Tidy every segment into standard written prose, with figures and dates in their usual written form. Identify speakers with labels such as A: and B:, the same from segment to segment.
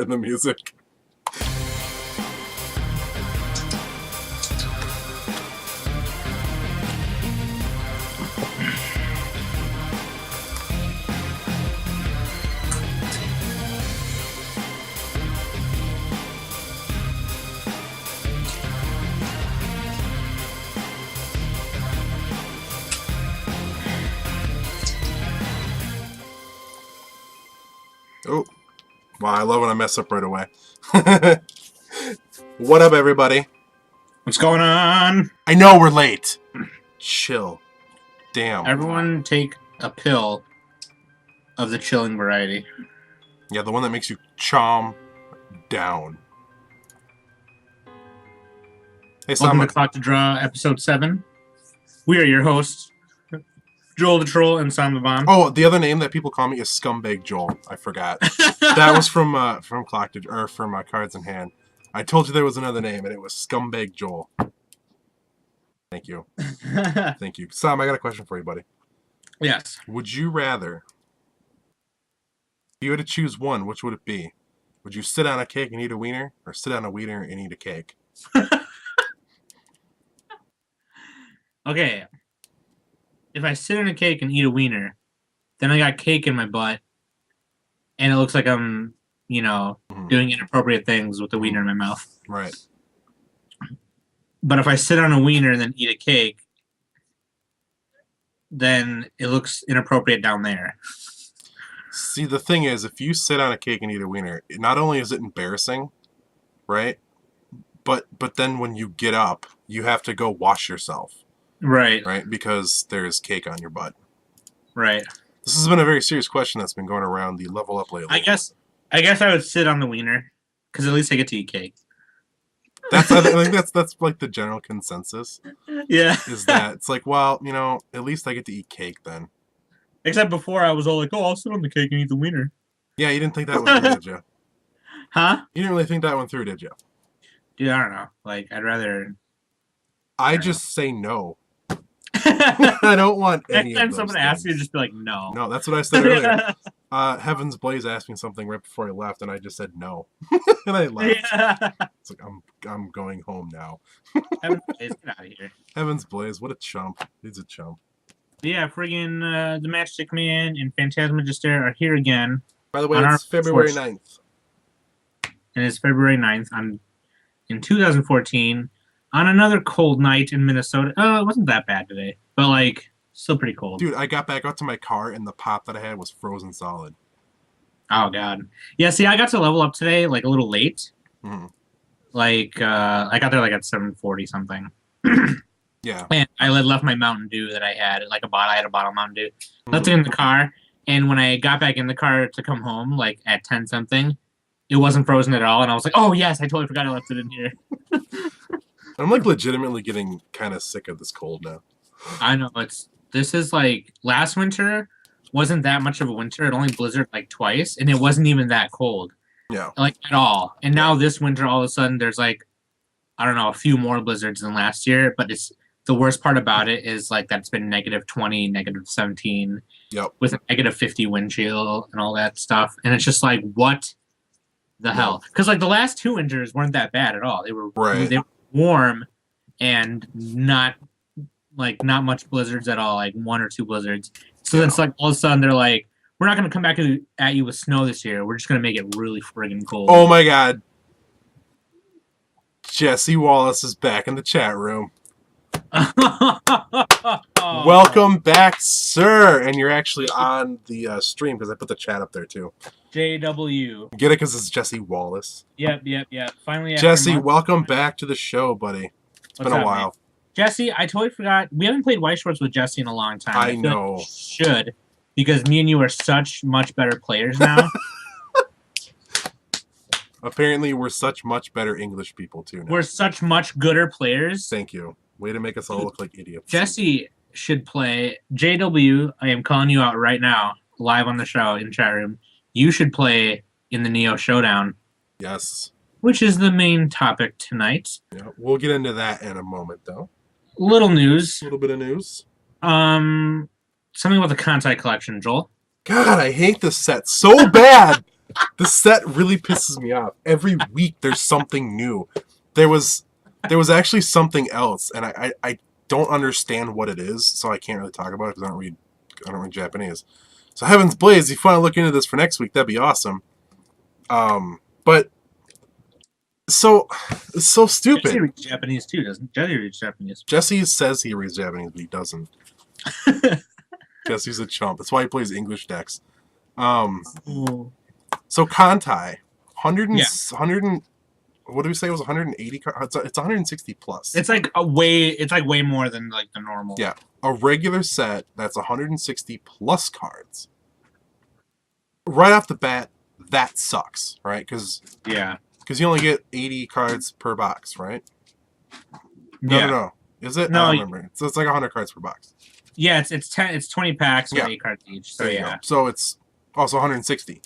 A: part in the music. Oh, wow, I love when I mess up right away. What up, everybody?
B: What's going on?
A: I know we're late. Chill. Damn.
B: Everyone take a pill of the chilling variety.
A: Yeah, the one that makes you chom down. Hey,
B: Welcome
A: Sam.
B: to Clock to Draw, episode 7. We are your hosts, Joel the Troll and Sam the Bomb.
A: Oh, the other name that people call me is Scumbag Joel. I forgot. That was from Clock to, or from Cards in Hand. I told you there was another name, and it was Scumbag Joel. Thank you. Thank you. Sam, I got a question for you, buddy.
B: Yes.
A: Would you rather, if you had to choose one, which would it be? Would you sit on a cake and eat a wiener, or sit on a wiener and eat a cake?
B: Okay. If I sit on a cake and eat a wiener, then I got cake in my butt, and it looks like I'm, doing inappropriate things with the wiener in my mouth.
A: Right.
B: But if I sit on a wiener and then eat a cake, then it looks inappropriate down there.
A: See, the thing is, if you sit on a cake and eat a wiener, not only is it embarrassing, right? But then when you get up, you have to go wash yourself.
B: Right.
A: Right? Because there's cake on your butt.
B: Right.
A: This has been a very serious question that's been going around the level up lately.
B: I guess I would sit on the wiener, because at least I get to eat cake.
A: I think that's like the general consensus.
B: Yeah.
A: Is that it's like, well, at least I get to eat cake then.
B: Except before I was all like, oh, I'll sit on the cake and eat the wiener.
A: Yeah, you didn't think that one through, did you?
B: Huh?
A: You didn't really think that one through, did you?
B: Dude, I don't know. Like, I'd rather...
A: I just say no. I don't want any of those
B: someone
A: things.
B: asks you, just be like, no.
A: No, that's what I said earlier. Heavens Blaze asked me something right before he left, and I just said no. And I left.
B: Yeah.
A: It's like, I'm going home now.
B: Heavens Blaze, get out of here.
A: Heavens Blaze, what a chump. He's a chump.
B: Yeah, friggin' the Matchstick Man and Phantasmagister are here again.
A: By the way, it's February 9th.
B: And it's February 9th in 2014 on another cold night in Minnesota. Oh, it wasn't that bad today, but, like, still pretty cold.
A: Dude, I got back out to my car, and the pop that I had was frozen solid.
B: Oh, God. Yeah, see, I got to level up today, like, a little late.
A: Mm-hmm.
B: Like, I got there, like, at 7:40 something.
A: Yeah.
B: And I left my Mountain Dew that I had, like, I had a bottle of Mountain Dew. Left it in the car, and when I got back in the car to come home, like, at 10 something, it wasn't frozen at all, and I was like, oh, yes, I totally forgot I left it in here.
A: I'm, like, legitimately getting kind of sick of this cold now.
B: I know, this is, like, last winter wasn't that much of a winter. It only blizzarded, like, twice, and it wasn't even that cold.
A: Yeah.
B: Like, at all. And now this winter, all of a sudden, there's, like, I don't know, a few more blizzards than last year, but the worst part about it is, like, that it's been -20, -17,
A: yep,
B: with a -50 wind chill and all that stuff. And it's just like, what the hell? Because, like, the last 2 winters weren't that bad at all. They were warm and not much blizzards at all, like 1 or 2 blizzards. So it's like all of a sudden they're like, we're not going to come back at you with snow this year. We're just going to make it really friggin' cold.
A: Oh my God. Jesse Wallace is back in the chat room. Welcome back, sir. And you're actually on the stream because I put the chat up there too.
B: JW.
A: Get it because it's Jesse Wallace.
B: Yep. Finally,
A: Jesse, welcome back to the show, buddy. It's been a while.
B: Man? Jesse, I totally forgot. We haven't played White Shorts with Jesse in a long time.
A: I know.
B: Like we should, because me and you are such much better players now.
A: Apparently, we're such much better English people, too, now.
B: We're such much gooder players.
A: Thank you. Way to make us all look like idiots.
B: Jesse should play. JW, I am calling you out right now, live on the show in chat room. You should play in the Neo Showdown.
A: Yes.
B: Which is the main topic tonight.
A: Yeah, we'll get into that in a moment, though.
B: Little news.
A: A little bit of news.
B: Something about the Kantai collection, Joel.
A: God, I hate this set so bad. This set really pisses me off. Every week there's something new. There was actually something else, and I don't understand what it is, so I can't really talk about it because I don't read Japanese. So Heaven's Blaze, if you want to look into this for next week, that'd be awesome. But so it's so stupid.
B: Jesse reads Japanese too, doesn't Jesse reads Japanese?
A: Jesse says he reads Japanese, but he doesn't. Jesse's a chump. That's why he plays English decks. So Kantai, 100 what do we say it was 180 cards? It's 160 plus.
B: It's like way more than like the normal.
A: Yeah. A regular set that's 160 plus cards. Right off the bat, that sucks, right? Because you only get 80 cards per box, right? No. Is it?
B: No,
A: I don't remember. So it's like 100 cards per box.
B: Yeah, it's 20 packs with 8 cards each. So yeah.
A: So it's also 160.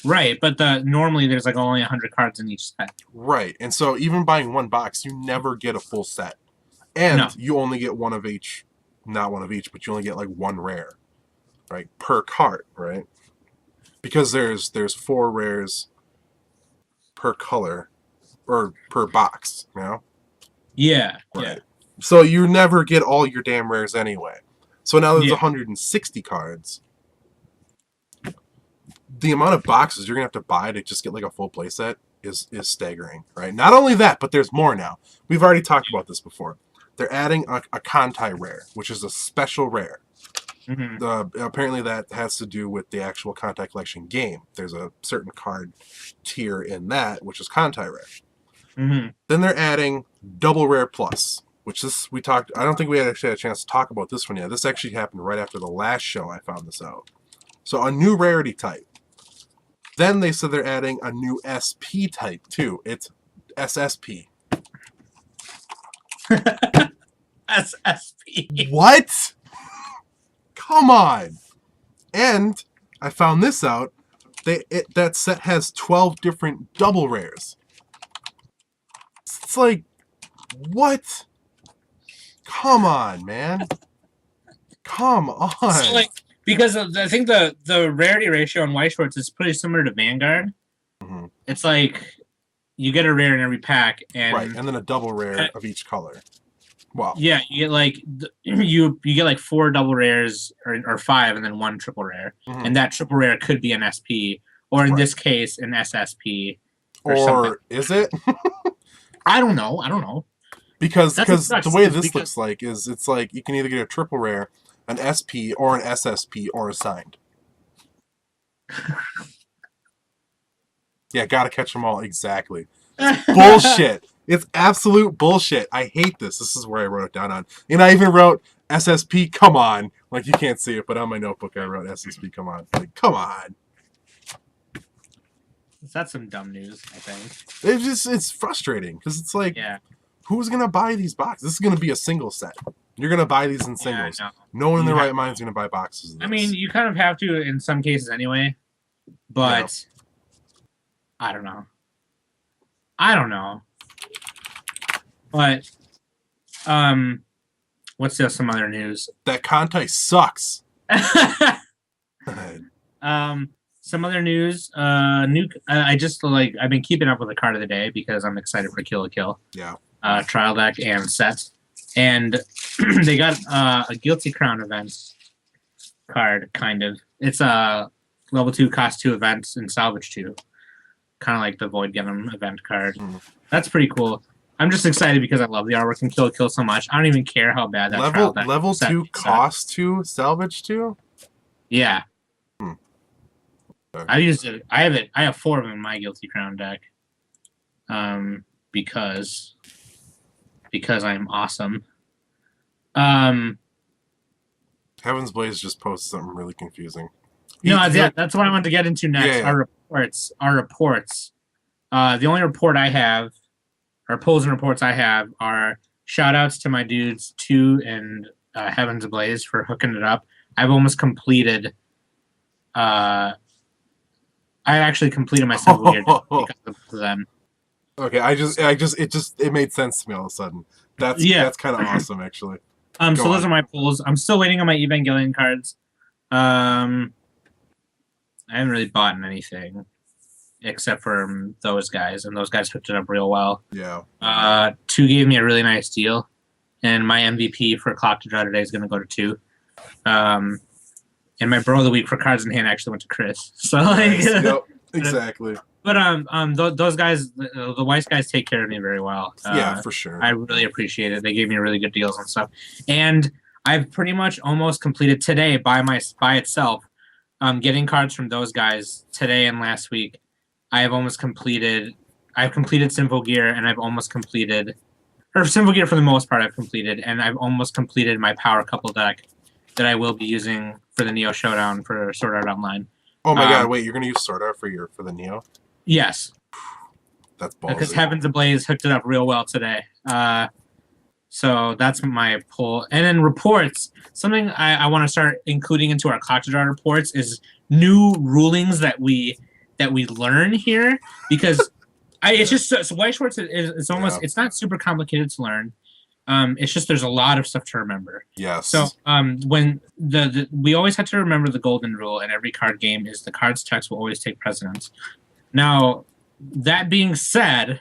B: Right, but normally there's like only 100 cards in each set.
A: Right, and so even buying one box, you never get a full set, and you only get one of each. Not one of each, but you only get like one rare, right, per card, right? Because there's 4 rares per color or per box, you know?
B: Yeah.
A: Right.
B: Yeah.
A: So you never get all your damn rares anyway. So now there's 160 cards. The amount of boxes you're gonna have to buy to just get like a full playset is staggering, right? Not only that, but there's more now. We've already talked about this before. They're adding a Kantai rare, which is a special rare. Apparently that has to do with the actual Kantai collection game. There's a certain card tier in that, which is Kantai rare. Then they're adding double rare plus, which we talked. I don't think we actually had a chance to talk about this one yet. This actually happened right after the last show. I found this out. So a new rarity type. Then they said they're adding a new SP type too. It's SSP.
B: SSP.
A: What? Come on. And I found this out. That set has 12 different double rares. It's like, what? Come on, man. Come on.
B: So like, because I think the rarity ratio on White Shorts is pretty similar to Vanguard. It's like you get a rare in every pack, and
A: and then a double rare of each color. Wow.
B: Yeah, you get like you get like 4 double rares or 5, and then 1 triple rare, and that triple rare could be an SP, or in this case, an SSP,
A: or
B: something.
A: Is it?
B: I don't know.
A: Because the way this looks like is it's like you can either get a triple rare, an SP, or an SSP, or a signed. Yeah, gotta catch them all. Exactly. It's bullshit. It's absolute bullshit. I hate this. This is where I wrote it down on. And I even wrote SSP, come on. Like, you can't see it, but on my notebook I wrote SSP, come on. Like, come on.
B: That's some dumb news, I think.
A: It's frustrating, because it's like, who's going to buy these boxes? This is going to be a single set. You're going to buy these in singles. No one in their right mind is going to buy boxes of this.
B: I mean, you kind of have to in some cases anyway, but I don't know. But, what's some other news?
A: That Kantai sucks.
B: Some other news. I've been keeping up with the card of the day because I'm excited for Kill a Kill.
A: Yeah.
B: Trial deck and set, and they got a Guilty Crown event card. Kind of. It's a level 2 cost 2 events in Salvage 2. Kind of like the Void Venom event card. That's pretty cool. I'm just excited because I love the artwork in Kill Kill so much. I don't even care how bad that
A: level 2 cost 2 Salvage 2. Yeah.
B: I used it. I have 4 of them in my Guilty Crown deck. Because I'm awesome.
A: Heaven's Blaze just posted something really confusing.
B: That's what I want to get into next. Yeah. Our reports. The only report I have, or opposing reports I have, are shout outs to my dudes 2 and Heaven's Blaze for hooking it up. I've almost completed. I actually completed my Civil War because of them.
A: Okay, it made sense to me all of a sudden. That's kind of awesome, actually.
B: So those are my pulls. I'm still waiting on my Evangelion cards. I haven't really bought anything. except for those guys, and those guys hooked it up real well.
A: Yeah.
B: 2 gave me a really nice deal, and my MVP for Clock to Draw today is going to go to 2. And my bro of the week for Cards in Hand actually went to Chris. So like,
A: Nice. Yep, exactly.
B: But those guys, the Weiss guys, take care of me very well.
A: Yeah, for sure.
B: I really appreciate it. They gave me really good deals and stuff. And I've pretty much almost completed today by itself. Getting cards from those guys today and last week. I've completed Simple Gear, and I've almost completed, or Simple Gear for the most part I've completed, and I've almost completed my Power Couple deck that I will be using for the Neo Showdown for Sword Art Online.
A: Oh my god! Wait, you're gonna use Sword Art for the Neo?
B: Yes.
A: That's ballsy.
B: Because Heavens Ablaze hooked it up real well today. So that's my pull. And then reports. Something I want to start including into our Clock to Draw reports is new rulings that we learn here, because it's just so White Schwartz is almost it's not super complicated to learn. It's just there's a lot of stuff to remember.
A: Yes.
B: So when we always had to remember the golden rule in every card game is the card's text will always take precedence. Now, that being said,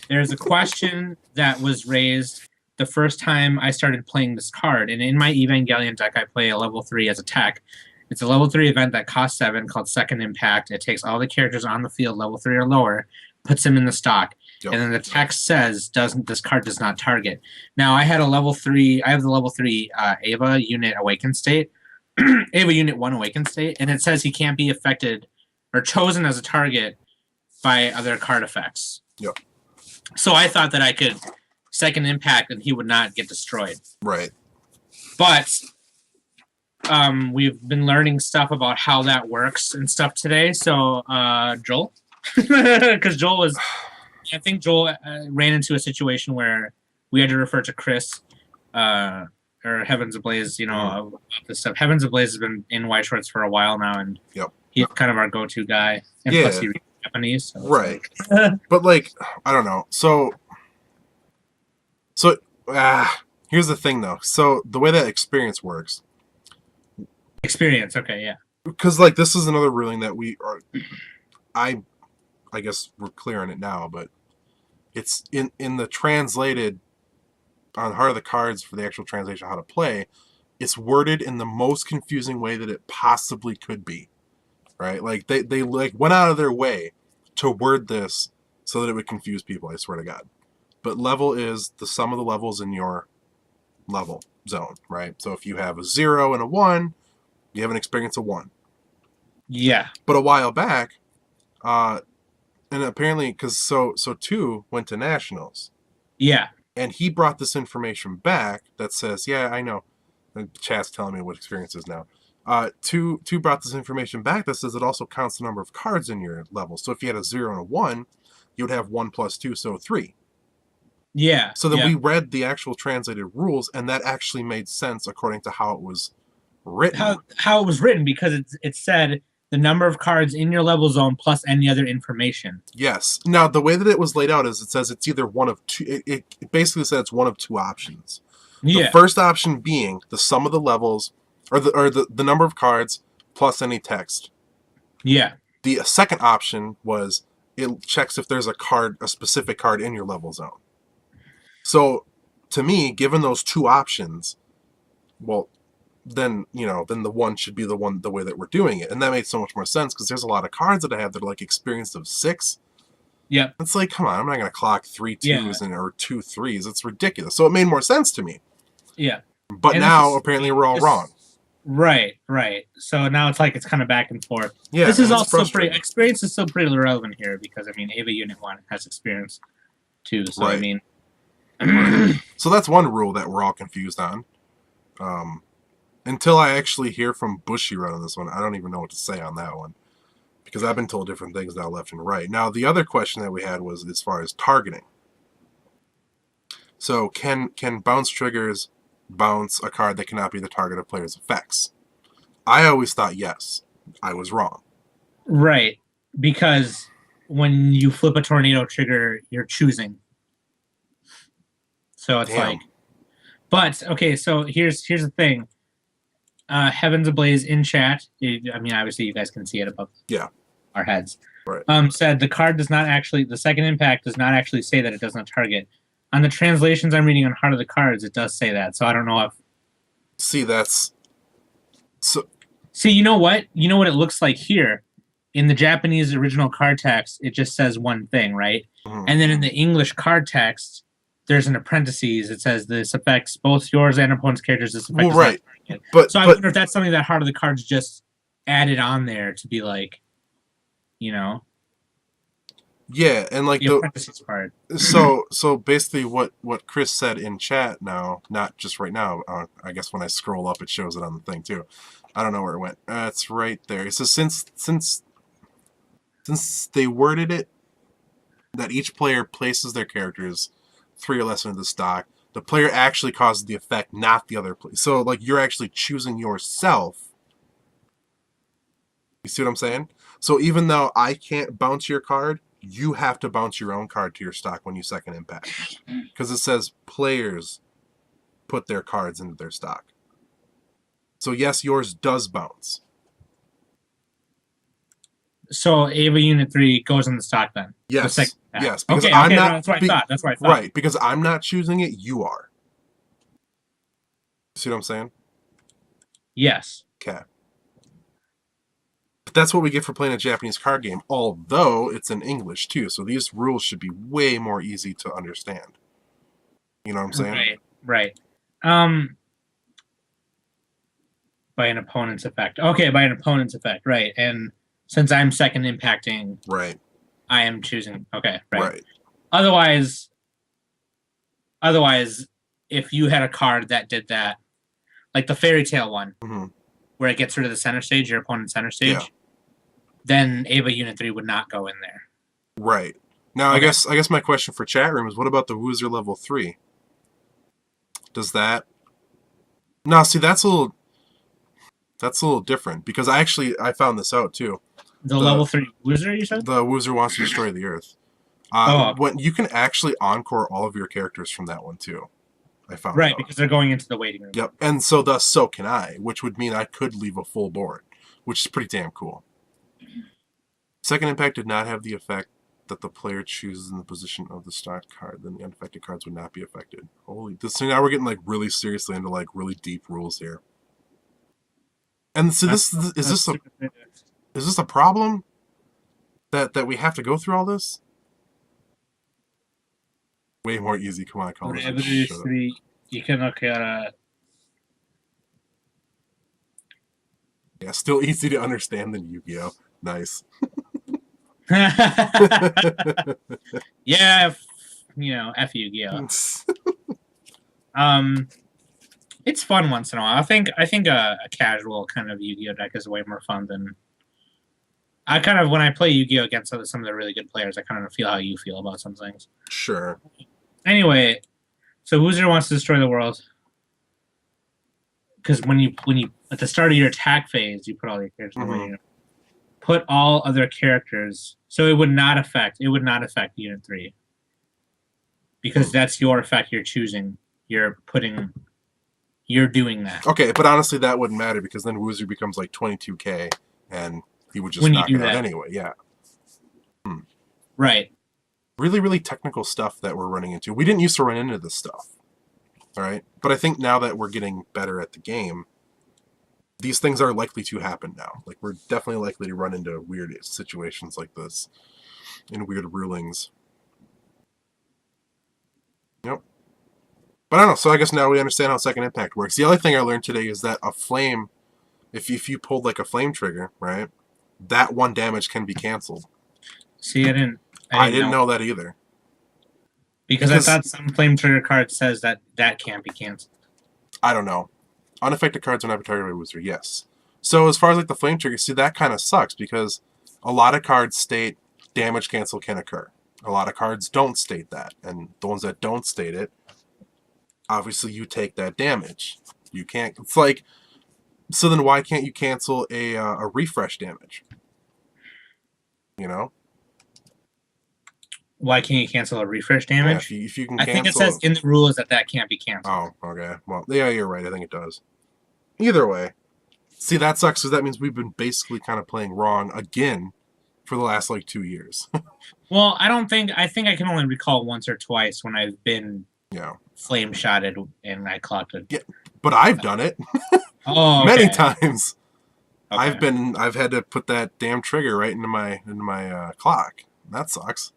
B: there's a question that was raised the first time I started playing this card, and in my Evangelion deck I play a level 3 as a tech. It's a level 3 event that costs 7 called Second Impact. It takes all the characters on the field level 3 or lower, puts them in the stock. Yep. And then the text says, this card does not target. Now, I have the level 3 Ava unit Awakened State, Ava unit 1 Awakened State, and it says he can't be affected or chosen as a target by other card effects.
A: Yep.
B: So I thought that I could Second Impact and he would not get destroyed.
A: Right.
B: But we've been learning stuff about how that works and stuff today. So Joel, because Joel ran into a situation where we had to refer to Chris or Heavens Ablaze, about this stuff. Heavens Ablaze has been in White Shorts for a while now, and he's kind of our go-to guy. And plus he reads Japanese. So
A: right. But I don't know. So here's the thing though. So the way that experience works.
B: Experience, okay, yeah.
A: Because this is another ruling that we are. I guess we're clear on it now, but it's in the translated on Heart of the Cards for the actual translation of how to play. It's worded in the most confusing way that it possibly could be, right? They went out of their way to word this so that it would confuse people. I swear to God. But level is the sum of the levels in your level zone, right? So if you have a 0 and a 1, you have an experience of 1.
B: Yeah.
A: But a while back, and apparently, because so 2 went to nationals.
B: Yeah.
A: And he brought this information back that says, yeah, I know. And chat's telling me what experience is now. 2 brought this information back that says it also counts the number of cards in your level. So if you had a 0 and a 1, you would have 1 plus 2, so 3.
B: Yeah.
A: So then we read the actual translated rules, and that actually made sense according to how it was written.
B: How it was written, because it said the number of cards in your level zone plus any other information.
A: Yes. Now, the way that it was laid out is it says it's either one of two. It basically said it's one of 2 options. Yeah. The first option being the sum of the levels, or the number of cards plus any text.
B: Yeah.
A: The second option was it checks if there's a specific card in your level zone. So, to me, given those 2 options, well, then the 1 should be the way that we're doing it, and that made so much more sense because there's a lot of cards that I have that are experience of 6.
B: Yeah,
A: it's come on, I'm not gonna clock 3 2s or 2 3s. It's ridiculous. So it made more sense to me.
B: Yeah,
A: but now apparently we're all wrong.
B: Right. So now it's kind of back and forth.
A: Yeah,
B: this is also experience is still pretty relevant here because Ava Unit 1 has experience too. So right.
A: So that's one rule that we're all confused on. Until I actually hear from Bushiroad on this one, I don't even know what to say on that one. Because I've been told different things now left and right. Now, the other question that we had was as far as targeting. So, can bounce triggers bounce a card that cannot be the target of players' effects? I always thought yes. I was wrong.
B: Right. Because when you flip a tornado trigger, you're choosing. So it's but okay, so here's the thing. Heavens Ablaze in chat. Obviously you guys can see it above our heads. said the card does not actually, the second impact does not actually say that it does not target. On the translations I'm reading on Heart of the Cards, it does say that. So I don't know if.
A: See, that's. So.
B: See, you know what? You know what it looks like here? In the Japanese original card text, it just says one thing, right?
A: Mm-hmm.
B: And then in the English card text, there's an parentheses. It says this affects both yours and opponent's characters. This affects
A: right. But
B: I wonder if that's something that Heart of the Cards just added on there to be like, you know.
A: Yeah, and like
B: the parentheses part.
A: So basically, what Chris said in chat now, not just right now. I guess when I scroll up, it shows it on the thing too. I don't know where it went. It's right there. It says since they worded it that each player places their characters 3 or less into the stock, the player actually causes the effect, not the other player. So like you're actually choosing yourself. You see what I'm saying? So even though I can't bounce your card, you have to bounce your own card to your stock when you second impact. Because it says players put their cards into their stock. So yes, yours does bounce.
B: So Ava Unit 3 goes in the stock then?
A: Yes. Yes.
B: Because I'm not, that's what I thought. That's what I thought.
A: Right, because I'm not choosing it, you are. See what I'm saying?
B: Yes.
A: Okay. But that's what we get for playing a Japanese card game, although it's in English too, so these rules should be way more easy to understand. You know what I'm saying?
B: Right. By an opponent's effect. Okay, by an opponent's effect, right. And since I'm second impacting,
A: right,
B: I am choosing. Okay,
A: right.
B: Otherwise, if you had a card that did that, like the Fairy Tale one, where it gets rid of the center stage, your opponent's center stage, then Ava Unit 3 would not go in there.
A: Right. Now, okay. I guess my question for chat room is, what about the Woozer level 3? Does that? No, see, that's a little different because I found this out too.
B: The level 3 Woozer, you said?
A: The Woozer wants to destroy the Earth. When you can actually encore all of your characters from that one too. I found
B: right, because they're going into the waiting room.
A: Yep, and so can I, which would mean I could leave a full board, which is pretty damn cool. Second impact did not have the effect that the player chooses in the position of the stock card, then the unaffected cards would not be affected. Holy, so now we're getting like really seriously into like really deep rules here. And so is this a problem that we have to go through all this? Way more easy. Come on, call
B: it. You can look at
A: yeah, still easy to understand than Yu-Gi-Oh. Nice.
B: Yeah, F Yu-Gi-Oh. It's fun once in a while. I think a casual kind of Yu-Gi-Oh deck is way more fun than. I kind of, when I play Yu-Gi-Oh against some of the really good players, I kind of feel how you feel about some things.
A: Sure.
B: Anyway, so Woozer wants to destroy the world because when you at the start of your attack phase, you put all your characters away. Put all other characters, so it would not affect Unit 3 because that's your effect. You're choosing. You're doing that.
A: Okay, but honestly, that wouldn't matter because then Woozer becomes like 22k, and he would just knock it out anyway. Yeah.
B: Right.
A: Really, really technical stuff that we're running into. We didn't used to run into this stuff. All right, but I think now that we're getting better at the game, these things are likely to happen now. Like, we're definitely likely to run into weird situations like this and weird rulings. Yep. But I don't know. So I guess now we understand how second impact works. The other thing I learned today is that a flame, if you pulled like a flame trigger, right, that 1 damage can be canceled.
B: See, I didn't
A: know that either.
B: Because I thought some flame trigger card says that can't be canceled.
A: I don't know. Unaffected cards are not targeted by Woozer, yes. So as far as like the flame trigger, see, that kind of sucks because a lot of cards state damage cancel can occur. A lot of cards don't state that, and the ones that don't state it, obviously you take that damage. You can't. It's like, so then why can't you cancel a refresh damage? You know.
B: Why can't you cancel a refresh damage?
A: Yeah, if you can
B: I think it says in the rules that can't be canceled.
A: Oh, okay. Well, yeah, you're right. I think it does. Either way. See, that sucks because that means we've been basically kind of playing wrong again for the last like 2 years.
B: Well, I think I can only recall once or twice when I've been flame shotted and I clocked it.
A: Yeah, but I've done it.
B: Oh,
A: many times.
B: Okay.
A: I've had to put that damn trigger right into my clock. That sucks.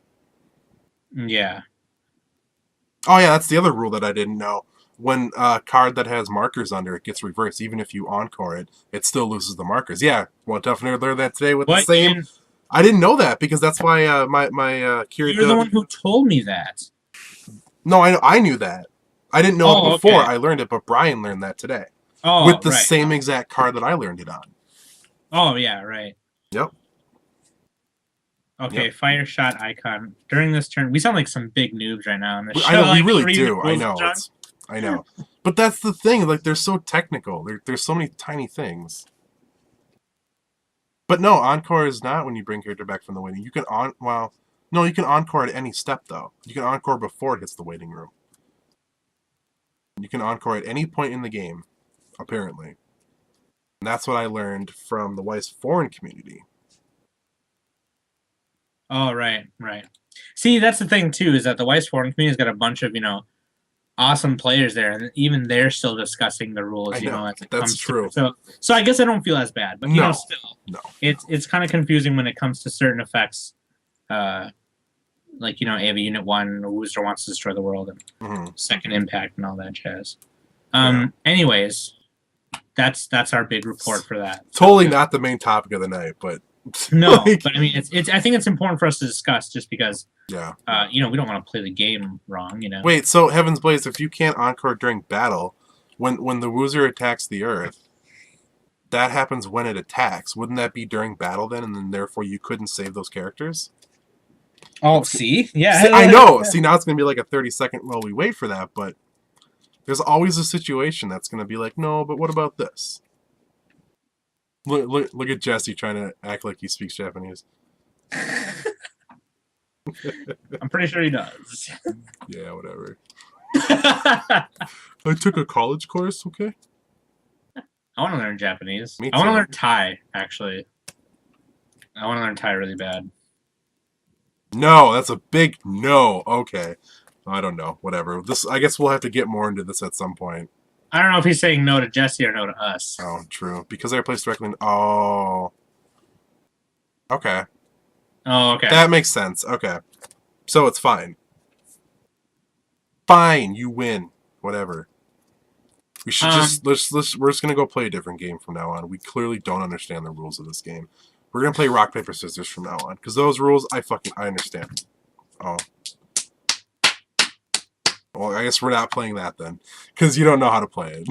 B: Yeah.
A: Oh yeah, that's the other rule that I didn't know. When a card that has markers under it gets reversed, even if you encore it, it still loses the markers. Yeah, well, definitely learned that today with the same. I didn't know that because that's why my Kirito.
B: You're the one who told me that.
A: No, I knew that. I didn't know it before.
B: Okay.
A: I learned it, but Brian learned that today.
B: Oh,
A: with the same exact card that I learned it on.
B: Oh yeah, right.
A: Yep.
B: Okay, fire shot icon. During this turn, we sound like some big noobs right now in the show.
A: I know,
B: like,
A: we really do. I know. I know. But that's the thing. Like, they're so technical. There's so many tiny things. But no, encore is not when you bring character back from the waiting. You can you can encore at any step though. You can encore before it hits the waiting room. You can encore at any point in the game, apparently. And that's what I learned from the Weiss foreign community.
B: Oh, right. See, that's the thing too, is that the Weiss foreign community's got a bunch of, awesome players there, and even they're still discussing the rules, as it comes
A: true.
B: To it. So I guess I don't feel as bad, but still, it's kind of confusing when it comes to certain effects. Like, you have a unit 1, a Wooster wants to destroy the world, and second impact and all that jazz. Anyways, that's our big report for that.
A: Totally not the main topic of the night, but
B: no, but I mean, it's. I think it's important for us to discuss just because.
A: Yeah.
B: We don't want to play the game wrong,
A: Wait, so Heaven's Blaze, if you can't encore during battle, when the Woozer attacks the Earth, that happens when it attacks. Wouldn't that be during battle then, and then therefore you couldn't save those characters?
B: Oh, see? Yeah.
A: See, I know. See, now it's going to be like a 30-second while we wait for that, but there's always a situation that's going to be like, no, but what about this? Look at Jesse trying to act like he speaks Japanese.
B: I'm pretty sure he does.
A: Yeah, whatever. I took a college course, okay?
B: I want to learn Japanese.
A: Me too.
B: I want to learn Thai, actually. I want to learn Thai really bad.
A: No, that's a big no. Okay. I don't know. Whatever. I guess we'll have to get more into this at some point.
B: I don't know if he's saying no to Jesse or no to us.
A: Oh, true. Because they're placed directly in... Oh. Okay.
B: Oh, okay.
A: That makes sense. Okay. So it's fine. Fine, you win. Whatever. We should we're just gonna go play a different game from now on. We clearly don't understand the rules of this game. We're gonna play rock, paper, scissors from now on. Because those rules I understand. Oh. Well, I guess we're not playing that then. Because you don't know how to play it.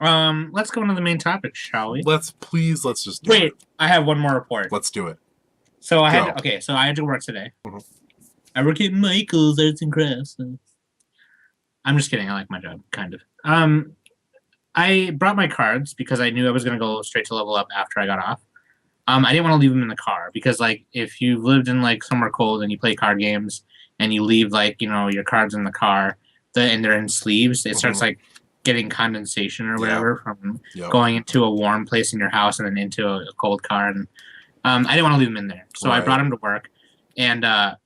B: Let's go into the main topic, shall we?
A: Let's just do
B: Wait,
A: it.
B: I have one more report.
A: Let's do it.
B: So I had to work today.
A: Mm-hmm.
B: I work at Michael's Arts and Crafts. I'm just kidding. I like my job, kind of. I brought my cards because I knew I was going to go straight to level up after I got off. I didn't want to leave them in the car because, like, if you've lived in, like, somewhere cold and you play card games and you leave, like, your cards in the car and they're in sleeves, it starts, like, getting condensation or whatever from going into a warm place in your house and then into a cold car. And I didn't want to leave them in there. So I brought them to work. And I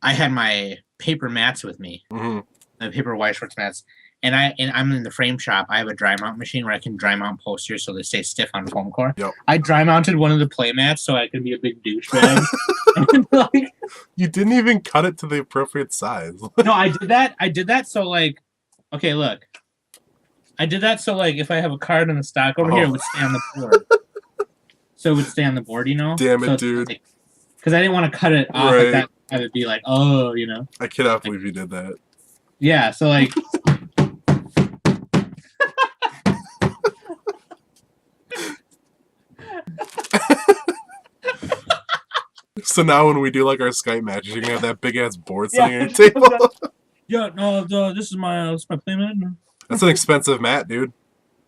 B: had my paper mats with me, the paper white shorts mats. And I'm in the frame shop. I have a dry mount machine where I can dry mount posters so they stay stiff on foam core.
A: Yep.
B: I dry mounted one of the play mats so I could be a big douchebag. Like,
A: you didn't even cut it to the appropriate size.
B: No, I did that so, like, okay, look. I did that so, like, if I have a card in the stock over here, it would stay on the board. So it would stay on the board,
A: Damn it, dude.
B: Because I didn't want to cut it off like that. I would be like, oh,
A: I cannot believe you did that.
B: Yeah, so, like...
A: So now when we do like our Skype matches, you're gonna have that big ass board sitting on your table.
B: This is my play mat.
A: That's an expensive mat, dude.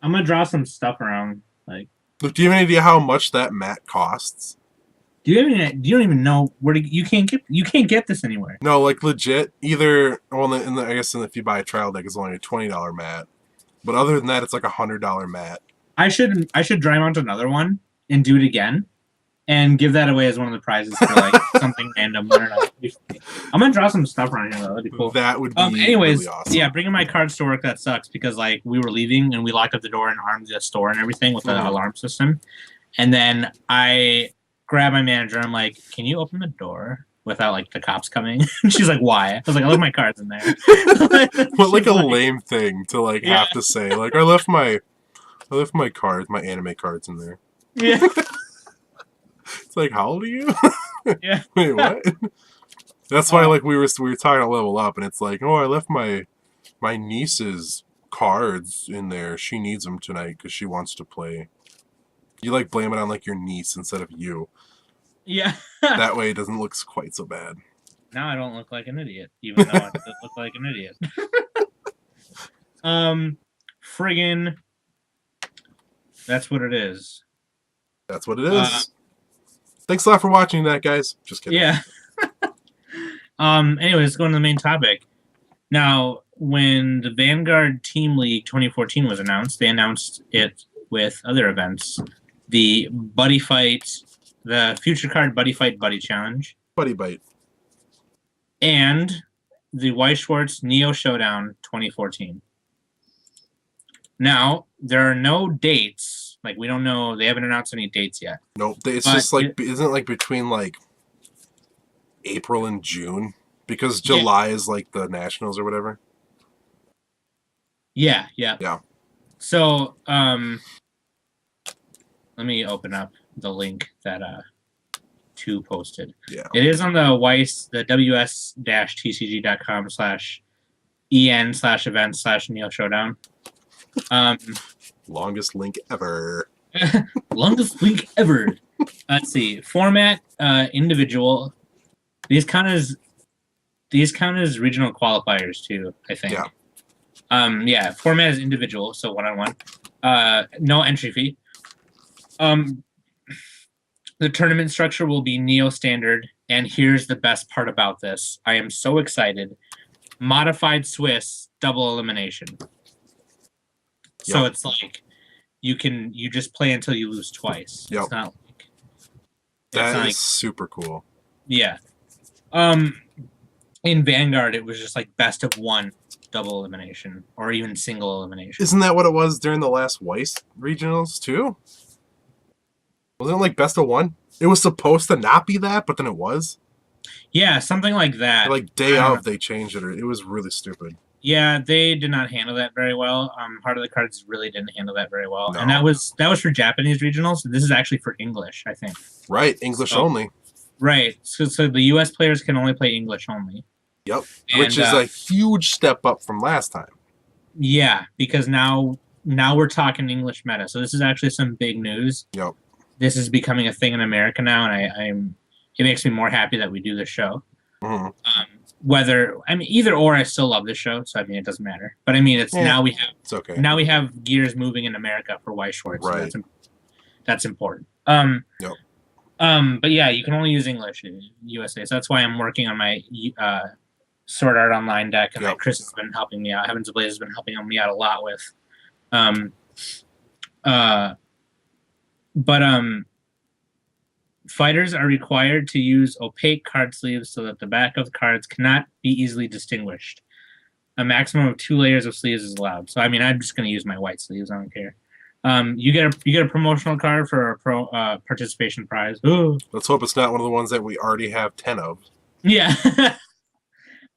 B: I'm gonna draw some stuff around. Like,
A: look, do you have any idea how much that mat costs?
B: Do you don't even know where you can't get this anywhere.
A: No, like legit. Either I guess if you buy a trial deck, it's only a $20 mat, But other than that, it's like $100 mat.
B: I should dry mount another one and do it again, and give that away as one of the prizes for like something random. I don't know. I'm gonna draw some stuff around here though. That'd be cool.
A: That would be
B: anyways,
A: really awesome.
B: Yeah, bringing my cards to work, that sucks because like we were leaving and we locked up the door and armed the store and everything with the alarm system, and then I grab my manager. I'm like, "Can you open the door without like the cops coming?" She's like, "Why?" I was like, "I left my cards in there."
A: What like a lame thing to like have to say. Like I left my cards, my anime cards in there.
B: Yeah.
A: It's like, how old are you?
B: Yeah.
A: Wait, what? That's why like we were talking about level up, and it's like, oh, I left my niece's cards in there. She needs them tonight because she wants to play. You like blame it on like your niece instead of you.
B: Yeah.
A: That way it doesn't look quite so bad.
B: Now I don't look like an idiot, even though I did look like an idiot. Friggin'. That's what it is.
A: That's what it is. Thanks a lot for watching that, guys. Just kidding.
B: Yeah. Anyways, going to the main topic. Now, when the Vanguard Team League 2014 was announced, they announced it with other events. The Buddy Fight, the Future Card Buddy Fight Buddy Challenge.
A: Buddy Bite.
B: And the Weiss Schwarz Neo Showdown 2014. Now, there are no dates. Like, we don't know. They haven't announced any dates yet.
A: Nope. It's just like, isn't it like between like April and June? Because July is like the Nationals or whatever.
B: Yeah. So, let me open up the link that 2 posted.
A: Yeah.
B: It is on the Weiss, the ws-tcg.com/en/events/Neo Showdown.
A: Longest link ever.
B: Longest link ever. Let's see. Format individual. These count as regional qualifiers too, I think.
A: Yeah.
B: Format is individual, so 1-on-1. No entry fee. The tournament structure will be Neo Standard, and here's the best part about this. I am so excited. Modified Swiss double elimination. So it's like you just play until you lose twice.
A: Yep.
B: It's not like
A: that is super cool.
B: Yeah. In Vanguard it was just like best of 1 double elimination or even single elimination.
A: Isn't that what it was during the last Weiss regionals too? Wasn't it like best of 1? It was supposed to not be that, but then it was.
B: Yeah, something like that.
A: Like day of they changed it. It was really stupid.
B: Yeah, they did not handle that very well. Heart of the Cards really didn't handle that very well.
A: No.
B: And that was for Japanese regionals. This is actually for English, I think.
A: Right, English only.
B: Right. So the US players can only play English only.
A: Yep. Which is a huge step up from last time.
B: Yeah, because now we're talking English meta. So this is actually some big news.
A: Yep.
B: This is becoming a thing in America now, and it makes me more happy that we do this show.
A: Mm-hmm.
B: Either or, I still love this show, so I mean it doesn't matter. But I mean it's
A: okay.
B: Now we have gears moving in America for Weiss Schwarz.
A: Right.
B: So that's important.
A: Yep.
B: But yeah, you can only use English in USA, so that's why I'm working on my Sword Art Online deck, and Chris has been helping me out. Heavens Ablaze has been helping me out a lot with. Fighters are required to use opaque card sleeves so that the back of the cards cannot be easily distinguished. A maximum of 2 layers of sleeves is allowed. So I mean, I'm just going to use my white sleeves. I don't care. You get a promotional card for a participation prize. Ooh.
A: Let's hope it's not one of the ones that we already have 10 of.
B: Yeah.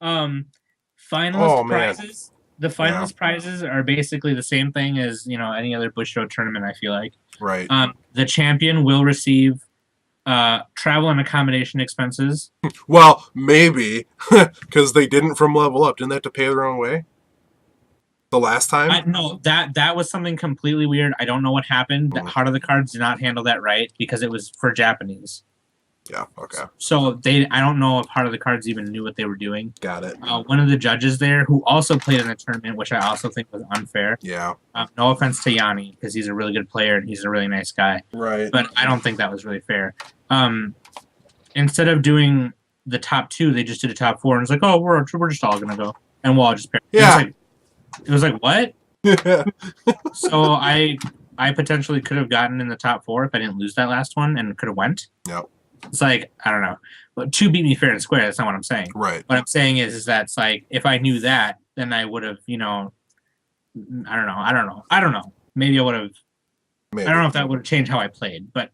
B: Finalist prizes. The finalist prizes are basically the same thing as any other Bushido tournament. I feel like.
A: Right.
B: The champion will receive travel and accommodation expenses.
A: Well, maybe because they didn't from Level Up. Didn't they have to pay their own way? The last time?
B: No, that was something completely weird. I don't know what happened. The Heart of the Cards did not handle that right because it was for Japanese.
A: Yeah, okay.
B: So I don't know if Heart of the Cards even knew what they were doing.
A: Got it.
B: One of the judges there, who also played in the tournament, which I also think was unfair.
A: Yeah.
B: No offense to Yanni, because he's a really good player and he's a really nice guy.
A: Right.
B: But I don't think that was really fair. Instead of doing the top 2, they just did a top 4, and it's like, oh, we're just all gonna go, and we'll all just pair.
A: Yeah.
B: It was like what? So I potentially could have gotten in the top 4 if I didn't lose that last one and could have went.
A: Yep.
B: It's like, I don't know. But 2 beat me fair and square. That's not what I'm saying.
A: Right.
B: What I'm saying is that it's like, if I knew that, then I would have, you know, I don't know. Maybe I would have. I don't know if that would have changed how I played, but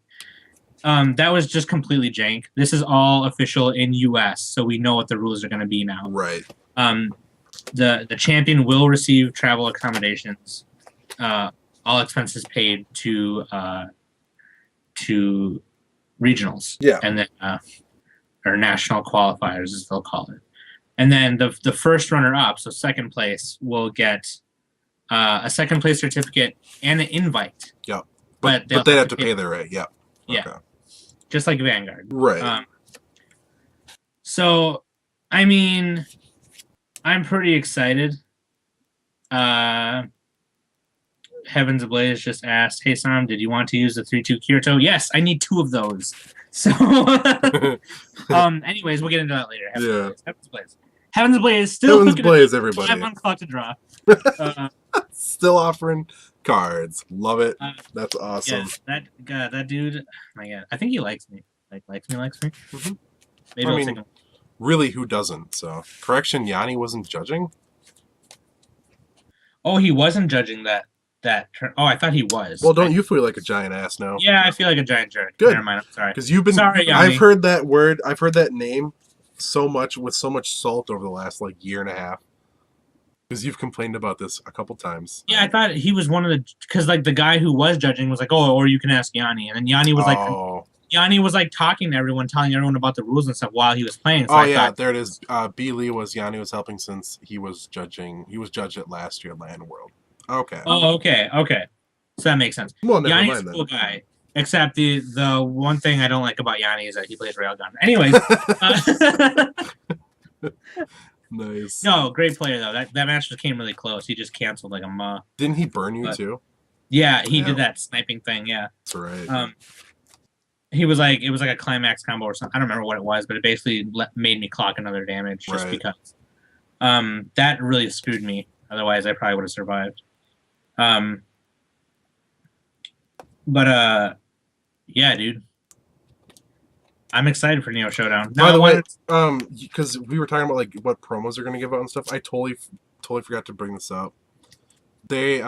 B: that was just completely jank. This is all official in US, so we know what the rules are going to be now.
A: Right.
B: The champion will receive travel accommodations, all expenses paid to regionals.
A: Yeah.
B: And then or national qualifiers, as they'll call it. And then the first runner up, so second place, will get a second place certificate and an invite.
A: Yep. But they'd have to pay their rate. Yep.
B: Yeah.
A: Okay.
B: Just like Vanguard.
A: Right.
B: So, I mean, I'm pretty excited. Heavens Ablaze just asked, "Hey Sam, did you want to use the 3-2 Kirito?" Yes, I need 2 of those. So, anyways, we'll get into that later. Heavens Blaze. Heavens Blaze still
A: Heavens Blaze, everybody.
B: 5 on clock to draw.
A: Still offering cards. Love it. That's awesome.
B: Yeah, that dude. Oh my God, I think he likes me. Likes me.
A: Mm-hmm.
B: Maybe I'll take him.
A: Really, who doesn't? So, correction, Yanni wasn't judging.
B: Oh, he wasn't judging that turn. Oh, I thought he was.
A: Well, don't you feel like a giant ass now?
B: Yeah, I feel like a giant jerk.
A: Good.
B: Never mind. I'm sorry.
A: Because you've been.
B: Sorry, Yanni.
A: I've heard that word. I've heard that name so much with so much salt over the last year and a half. Because you've complained about this a couple times.
B: Yeah, I thought he was one of the, because the guy who was judging was like, "Oh, or you can ask Yanni," and then Yanni was talking to everyone, telling everyone about the rules and stuff while he was playing. So
A: there it is. B. Lee was Yanni was helping since he was judging. He was judged at last year Land World. Okay.
B: Oh, okay. So that makes sense.
A: Well, never
B: Yanni's
A: mind
B: a cool guy. Except the one thing I don't like about Yanni is that he plays railgun. Anyways.
A: Nice.
B: No, great player though. That match just came really close. He just canceled like a ma.
A: Didn't he burn you too?
B: Yeah, he did that sniping thing. Yeah.
A: That's right.
B: He was like, it was like a climax combo or something. I don't remember what it was, but it basically made me clock another damage just because. That really screwed me. Otherwise, I probably would have survived. Yeah, dude. I'm excited for Neo Showdown.
A: By the way, because we were talking about what promos are going to give out and stuff, I totally forgot to bring this up. There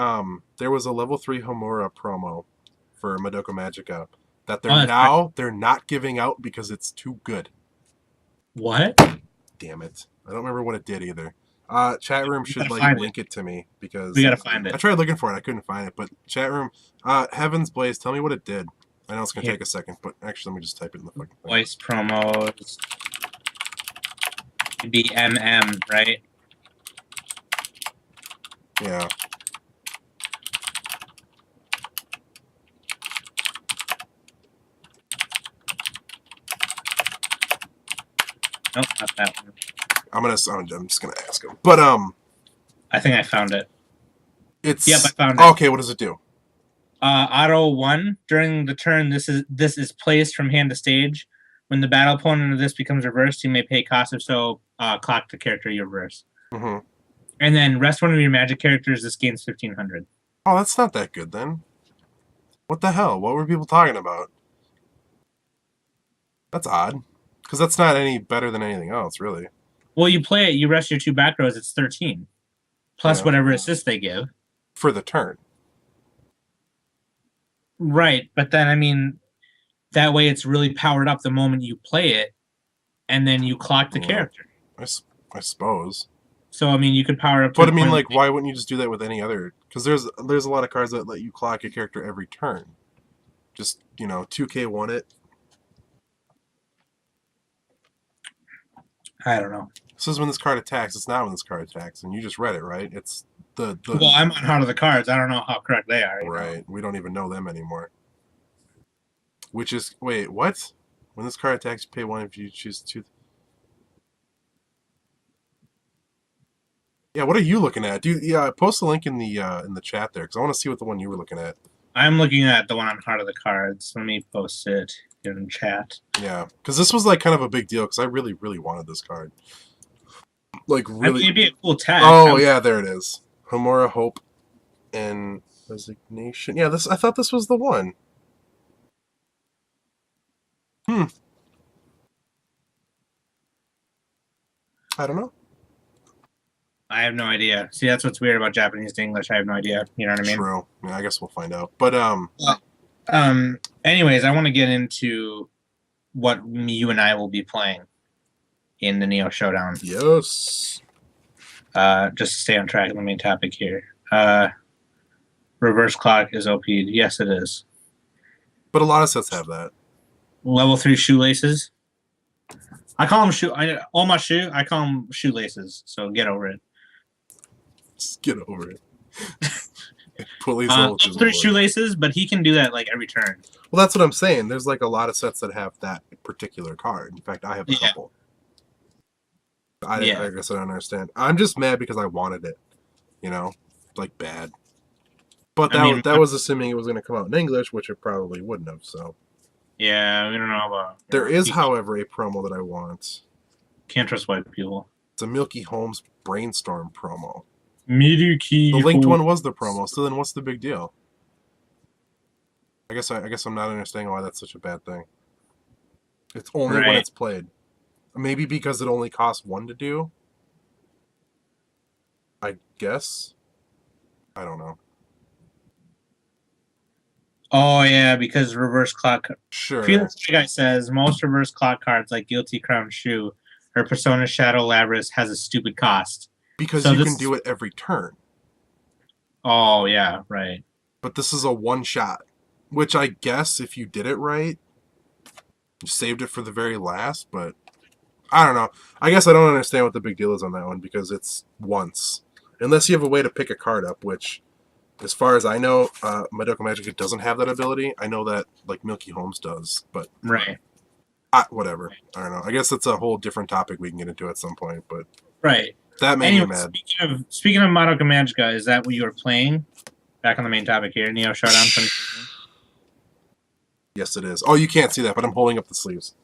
A: was a level 3 Homura promo for Madoka Magica that they're not giving out because it's too good.
B: What?
A: Damn it! I don't remember what it did either. Chat room should link it to me because
B: we gotta find it.
A: I tried looking for it, I couldn't find it. But chat room, Heavens Blaze, tell me what it did. I know it's gonna take a second, but actually, let me just type it in the fucking thing.
B: Voice promos. It'd be MM, right?
A: Yeah.
B: Nope, not that one.
A: I'm just gonna ask him. But
B: I think I found it. Yep, I found it.
A: Okay, what does it do?
B: Auto 1 during the turn. This is placed from hand to stage. When the battle opponent of this becomes reversed, you may pay cost. If so, clock the character you reverse.
A: Mm-hmm.
B: And then rest one of your magic characters. This gains 1500.
A: Oh, that's not that good then. What the hell? What were people talking about? That's odd. Because that's not any better than anything else, really.
B: Well, you play it, you rest your 2 back rows, it's 13. Plus whatever assist they give.
A: For the turn.
B: Right, but then, I mean, that way it's really powered up the moment you play it, and then you clock the character.
A: I suppose.
B: So, I mean, you could power up...
A: But, I mean, why wouldn't you just do that with any other... Because there's a lot of cards that let you clock a character every turn. Just, 2K1 it.
B: I don't know.
A: This is when this card attacks. It's not when this card attacks. And you just read it, right? It's the...
B: Well, I'm on Heart of the Cards. I don't know how correct they are.
A: Right. We don't even know them anymore. Which is... Wait, what? When this card attacks, you pay 1 if you choose 2... Yeah, what are you looking at? Dude, yeah, post a link in the chat there, because I want to see what the one you were looking at.
B: I'm looking at the one on Heart of the Cards. Let me post it in chat.
A: Yeah, because this was kind of a big deal, because I really, really wanted this card. Really.
B: I mean, it'd be a cool tag.
A: Oh, yeah, there it is. Homura Hope and Resignation. Yeah, I thought this was the one. I don't know.
B: I have no idea. See, that's what's weird about Japanese to English. I have no idea. You know what I mean?
A: True. Yeah, I guess we'll find out. But
B: anyways, I want to get into what you and I will be playing in the Neo Showdown.
A: Yes.
B: Just to stay on track of the main topic here. Reverse clock is OP'd. Yes, it is.
A: But a lot of sets have that.
B: Level 3 shoelaces. I call them all my shoe. I call them shoelaces. So get over it.
A: Just get over it. Police
B: level 3 shoelaces, but he can do that like every turn.
A: Well, that's what I'm saying. There's like a lot of sets that have that particular card. In fact, I have a couple. I guess I don't understand. I'm just mad because I wanted it. You know, like bad. But that was assuming it was going to come out in English, which it probably wouldn't have. So.
B: Yeah, we don't know about.
A: There is, however, a promo that I want.
B: Can't trust white people.
A: It's a Milky Holmes Brainstorm promo.
B: The
A: linked one was the promo. So then, what's the big deal? I guess I'm not understanding why that's such a bad thing. It's only when it's played. Maybe because it only costs 1 to do. I guess. I don't know.
B: Oh yeah, because reverse clock.
A: Sure.
B: Felix Guy says most reverse clock cards like Guilty Crown Shoe or Persona Shadow Labrys has a stupid cost.
A: Because you can do it every turn.
B: Oh yeah, right.
A: But this is a one shot, which I guess if you did it right, you saved it for the very last. But I don't know. I guess I don't understand what the big deal is on that one because it's once, unless you have a way to pick a card up, which. As far as I know, Madoka Magica doesn't have that ability. I know that like Milky Holmes does, but whatever. I don't know. I guess it's a whole different topic we can get into at some point. But that made me mad.
B: Speaking of Madoka Magica, is that what you were playing? Back on the main topic here, Neo Showdown 2016.
A: Yes, it is. Oh, you can't see that, but I'm holding up the sleeves.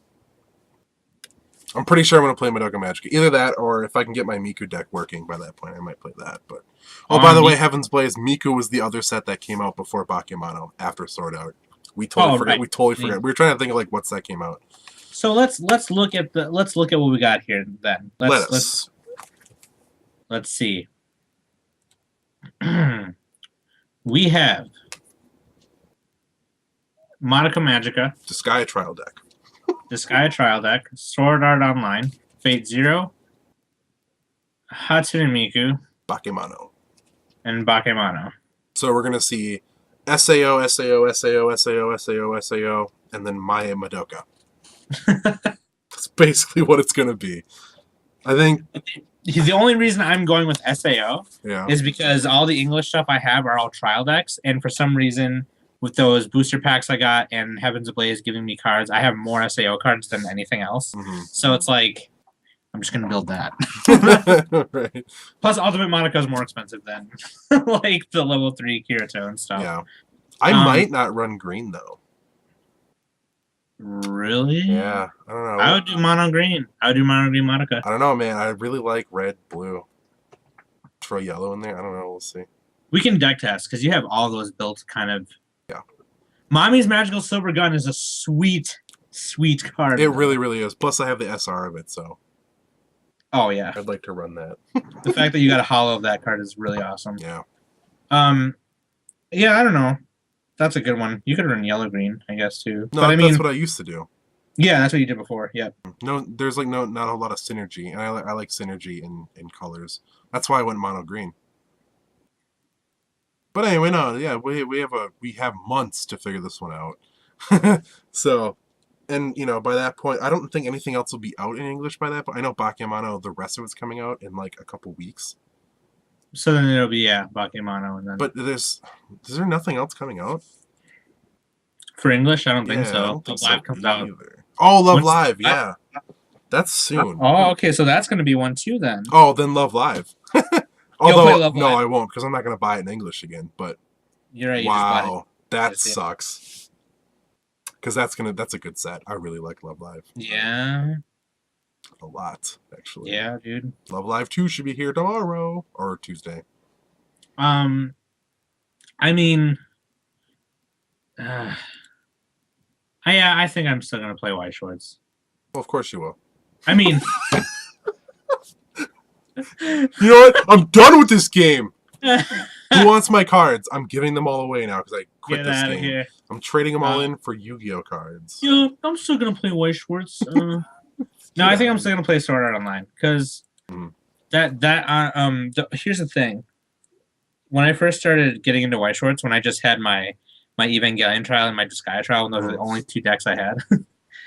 A: I'm pretty sure I'm going to play Madoka Magica. Either that, or if I can get my Miku deck working by that point, I might play that. But by the way, Heaven's Blaze, Miku was the other set that came out before Bakemono, after Sword Art. We totally forgot. We totally forgot. We were trying to think of like what set came out.
B: So let's look at what we got here then. Let's see. We have Madoka Magica,
A: Disgaea Trial Deck.
B: Disgaea Trial Deck, Sword Art Online, Fate Zero, Hatsune Miku,
A: Bakemono.
B: And Bakemono.
A: So we're going to see SAO, SAO, SAO, SAO, SAO, SAO, and then Maya Madoka. That's basically what it's going to be. I think...
B: The only reason I'm going with SAO is because all the English stuff I have are all trial decks, and for some reason... With those booster packs I got and Heaven's Ablaze giving me cards, I have more SAO cards than anything else. Mm-hmm. So it's like, I'm just going to build that.
A: Right.
B: Plus, Ultimate Monaco is more expensive than like the level 3 Kirito and stuff.
A: Yeah. I might not run green, though.
B: Really?
A: Yeah. I don't know.
B: I would do mono green. I would do mono green Monaco.
A: I don't know, man. I really like red, blue. Throw yellow in there. I don't know. We'll see.
B: We can deck test because you have all those built kind of.
A: Yeah.
B: Mommy's Magical Silver Gun is a sweet, sweet card.
A: It really, really is. Plus, I have the SR of it, so.
B: Oh, yeah.
A: I'd like to run that.
B: The fact that you got a hollow of that card is really awesome.
A: Yeah.
B: Yeah, I don't know. That's a good one. You could run yellow green, I guess, too.
A: No, but that's what I used to do.
B: Yeah, that's what you did before. Yep.
A: No, there's like not a lot of synergy, and I like synergy in colors. That's why I went mono green. But anyway, no, yeah, we have months to figure this one out. So, and by that point, I don't think anything else will be out in English by that. But I know Bakemono, the rest of it's coming out in like a couple weeks.
B: So then it'll be Bakemono, and then.
A: But is there nothing else coming out
B: for English? I don't think so. Love Live comes out.
A: Oh, Love Live, yeah, that's soon.
B: Oh, okay, so that's gonna be one too then.
A: Oh, then Love Live. Although, no, I won't because I'm not going to buy it in English again. But
B: you're right.
A: Wow, that sucks. Because that's a good set. I really like Love Live.
B: Yeah.
A: A lot, actually.
B: Yeah, dude.
A: Love Live 2 should be here tomorrow or Tuesday.
B: I mean, I think I'm still gonna play White Shorts.
A: Well, of course you will.
B: I mean,
A: you know what? I'm done with this game. Who wants my cards? I'm giving them all away now because I quit
B: get
A: this
B: out of
A: game.
B: here.
A: I'm trading them all in for Yu-Gi-Oh cards.
B: Yeah, I'm still gonna play White Shorts. No, I think I'm still gonna play Sword Art Online because here's the thing. When I first started getting into White Shorts, when I just had my Evangelion trial and my Disgaea trial, and those are the only 2 decks I had.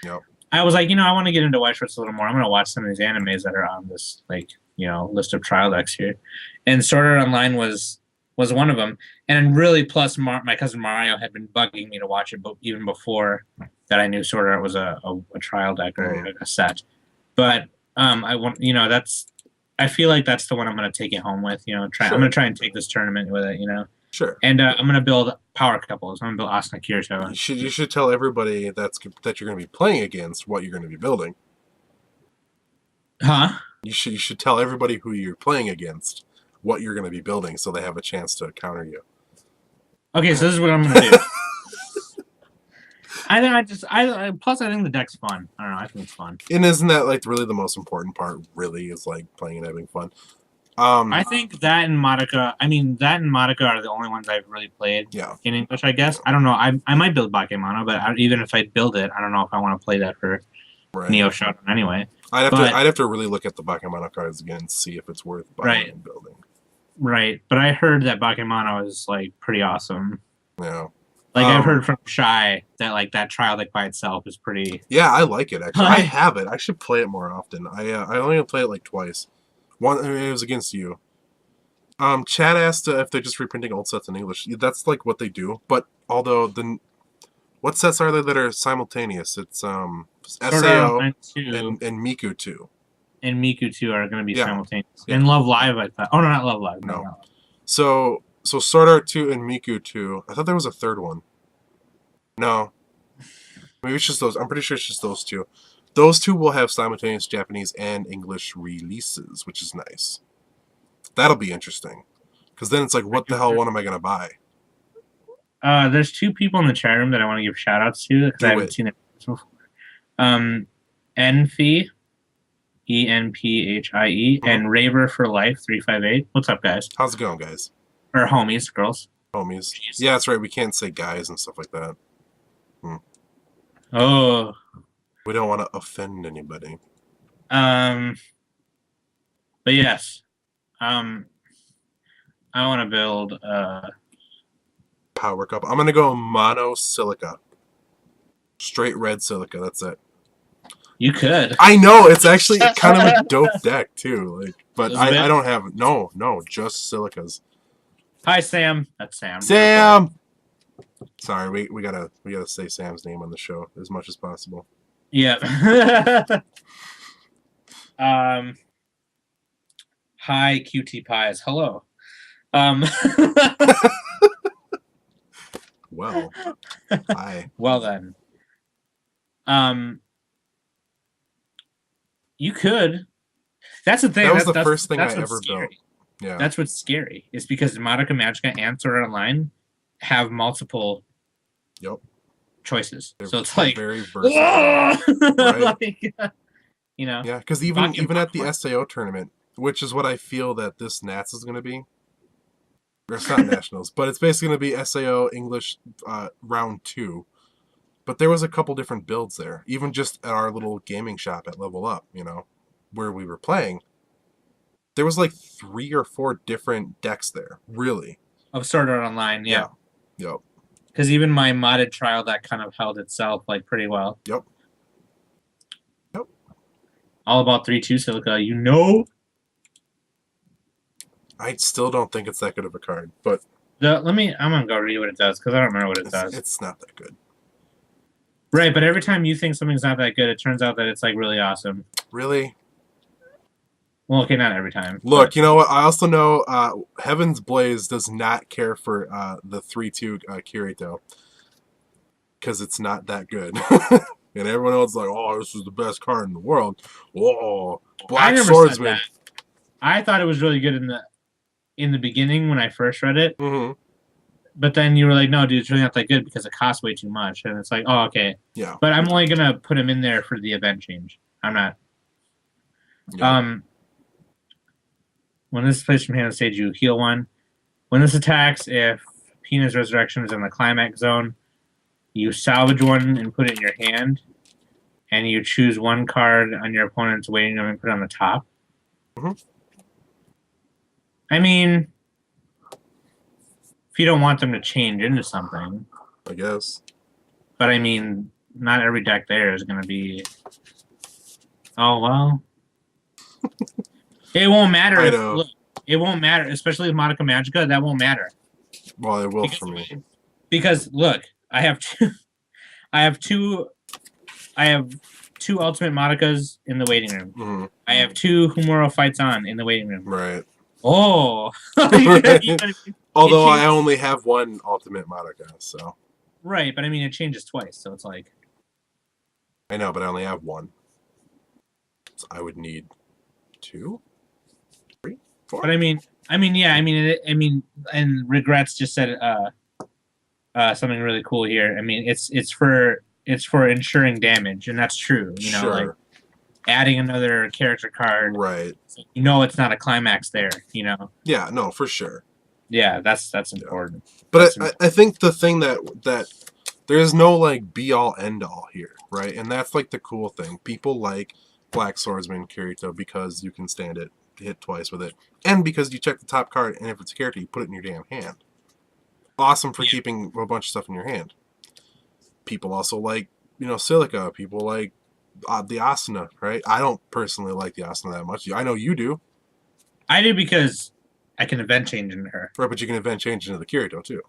A: Yep.
B: I was like, I want to get into White Shorts a little more. I'm gonna watch some of these animes that are on this list of trial decks here, and Sword Art Online was one of them. And really, plus my cousin Mario had been bugging me to watch it, but even before that, I knew Sword Art was a trial deck or a set. But I want I feel like that's the one I'm gonna take it home with. I'm gonna try and take this tournament with it.
A: Sure.
B: And I'm gonna build power couples. I'm gonna build Asuna Kirito.
A: You should tell everybody that you're gonna be playing against what you're gonna be building.
B: Huh?
A: You should tell everybody who you're playing against what you're gonna be building, so they have a chance to counter you.
B: Okay, so this is what I'm gonna do. Plus I think the deck's fun. I don't know. I think it's fun.
A: And isn't that like really the most important part? Really, is like playing and having fun.
B: I think that and Madoka. I mean, that and Madoka are the only ones I've really played in English. I guess I don't know. I might build Bakemono, but even if I build it, I don't know if I want to play that for Neo Shodown anyway.
A: I'd have to really look at the Bakemono cards again and see if it's worth buying and building.
B: Right, but I heard that Bakemono is like pretty awesome.
A: Yeah.
B: Like I've heard from Shy that like that trial deck by itself is pretty.
A: Yeah, I like it actually. I have it. I should play it more often. I only played it like twice. One, it was against you. Chad asked if they're just reprinting old sets in English. That's like what they do. But although what sets are there that are simultaneous? It's SAO and Miku 2.
B: And Miku 2 are going to be simultaneous. Yeah. And Love Live, I thought. Oh no, not Love Live.
A: No. So Sword Art 2 and Miku 2. I thought there was a third one. No. Maybe it's just those. I'm pretty sure it's just those 2. Those 2 will have simultaneous Japanese and English releases, which is nice. That'll be interesting. Because then it's like, what the hell one am I going to buy?
B: There's 2 people in the chat room that I want to give shout-outs to because I haven't seen it before. Enphy, ENPHIE, and Raver for Life 358. What's up, guys?
A: How's it going, guys?
B: Or homies, girls.
A: Homies. Jeez. Yeah, that's right. We can't say guys and stuff like that.
B: Oh.
A: We don't want to offend anybody.
B: But yes. I want to build
A: power couple. I'm gonna go mono silica. Straight red silica, that's it.
B: You could.
A: I know, it's actually kind of a dope deck too. Like, but I don't have no, just silicas.
B: Hi Sam. That's Sam.
A: Sam. Sorry, we gotta say Sam's name on the show as much as possible.
B: Yeah. Hi, QT Pies. Hello.
A: Well. Hi.
B: Well then. You could. That's the thing.
A: That was the first thing I ever built. Yeah.
B: That's what's scary. Is because Madoka Magica and Sword Art Online have multiple choices. So it's like
A: very versatile. Right?
B: Like,
A: Yeah, because even at the SAO tournament, which is what I feel that this Nats is going to be. Or it's not Nationals, but it's basically going to be SAO English round 2. But there was a couple different builds there, even just at our little gaming shop at Level Up, where we were playing. There was like 3 or 4 different decks there, really.
B: Of Sword Art Online, yeah.
A: Yep.
B: Because even my modded trial that kind of held itself like pretty well.
A: Yep.
B: All about 3-2 Silica,
A: I still don't think it's that good of a card, but
B: I'm gonna go read what it does because I don't remember what it does.
A: It's not that good.
B: Right, but every time you think something's not that good, it turns out that it's like really awesome.
A: Really?
B: Well, okay, not every time.
A: Look, but you know what? I also know Heaven's Blaze does not care for the 3-2 Kirito because it's not that good. And everyone else is like, oh, this is the best card in the world. Whoa, Black Swordsman.
B: I thought it was really good in the beginning when I first read it.
A: Mm-hmm.
B: but then you were like, no, dude, it's really not that good because it costs way too much. And it's like, oh, okay.
A: Yeah.
B: But I'm only gonna put him in there for the event change. I'm not.
A: Yeah.
B: When this is placed from hand on stage, you heal one. When this attacks, if Pena's Resurrection is in the climax zone, you salvage one and put it in your hand, and you choose one card on your opponent's waiting room and put it on the top.
A: Mm-hmm.
B: I mean, if you don't want them to change into something,
A: I guess.
B: But I mean, not every deck there is going to be. Oh well. It won't matter. Look, it won't matter, especially with Monica Magica. That won't matter.
A: Well, it will for me.
B: Because look, I have two. I have two Ultimate Monicas in the waiting room.
A: Mm-hmm.
B: I have two Humoro Fights On in the waiting room.
A: Right.
B: Oh.
A: Right. Although I only have one Ultimate Monica, so.
B: Right, but I mean, it changes twice, so it's like.
A: I know, but I only have one. So I would need 2, 3, 4.
B: But I mean, and Regrets just said something really cool here. I mean, it's for ensuring damage, and that's true. You know,
A: sure.
B: like adding another character card.
A: Right.
B: You know, it's not a climax there. You know.
A: Yeah. No, for sure.
B: Yeah, that's important.
A: But I think the thing that there is no like be all end all here, right? And that's like the cool thing. People like Black Swordsman Kirito because you can stand it, hit twice with it, and because you check the top card, and if it's a character, you put it in your damn hand. Awesome for keeping a bunch of stuff in your hand. People also like, Silica. People like the Asuna, right? I don't personally like the Asuna that much. I know you do.
B: I do because I can event change into her.
A: Right, but you can event change into the Kirito too.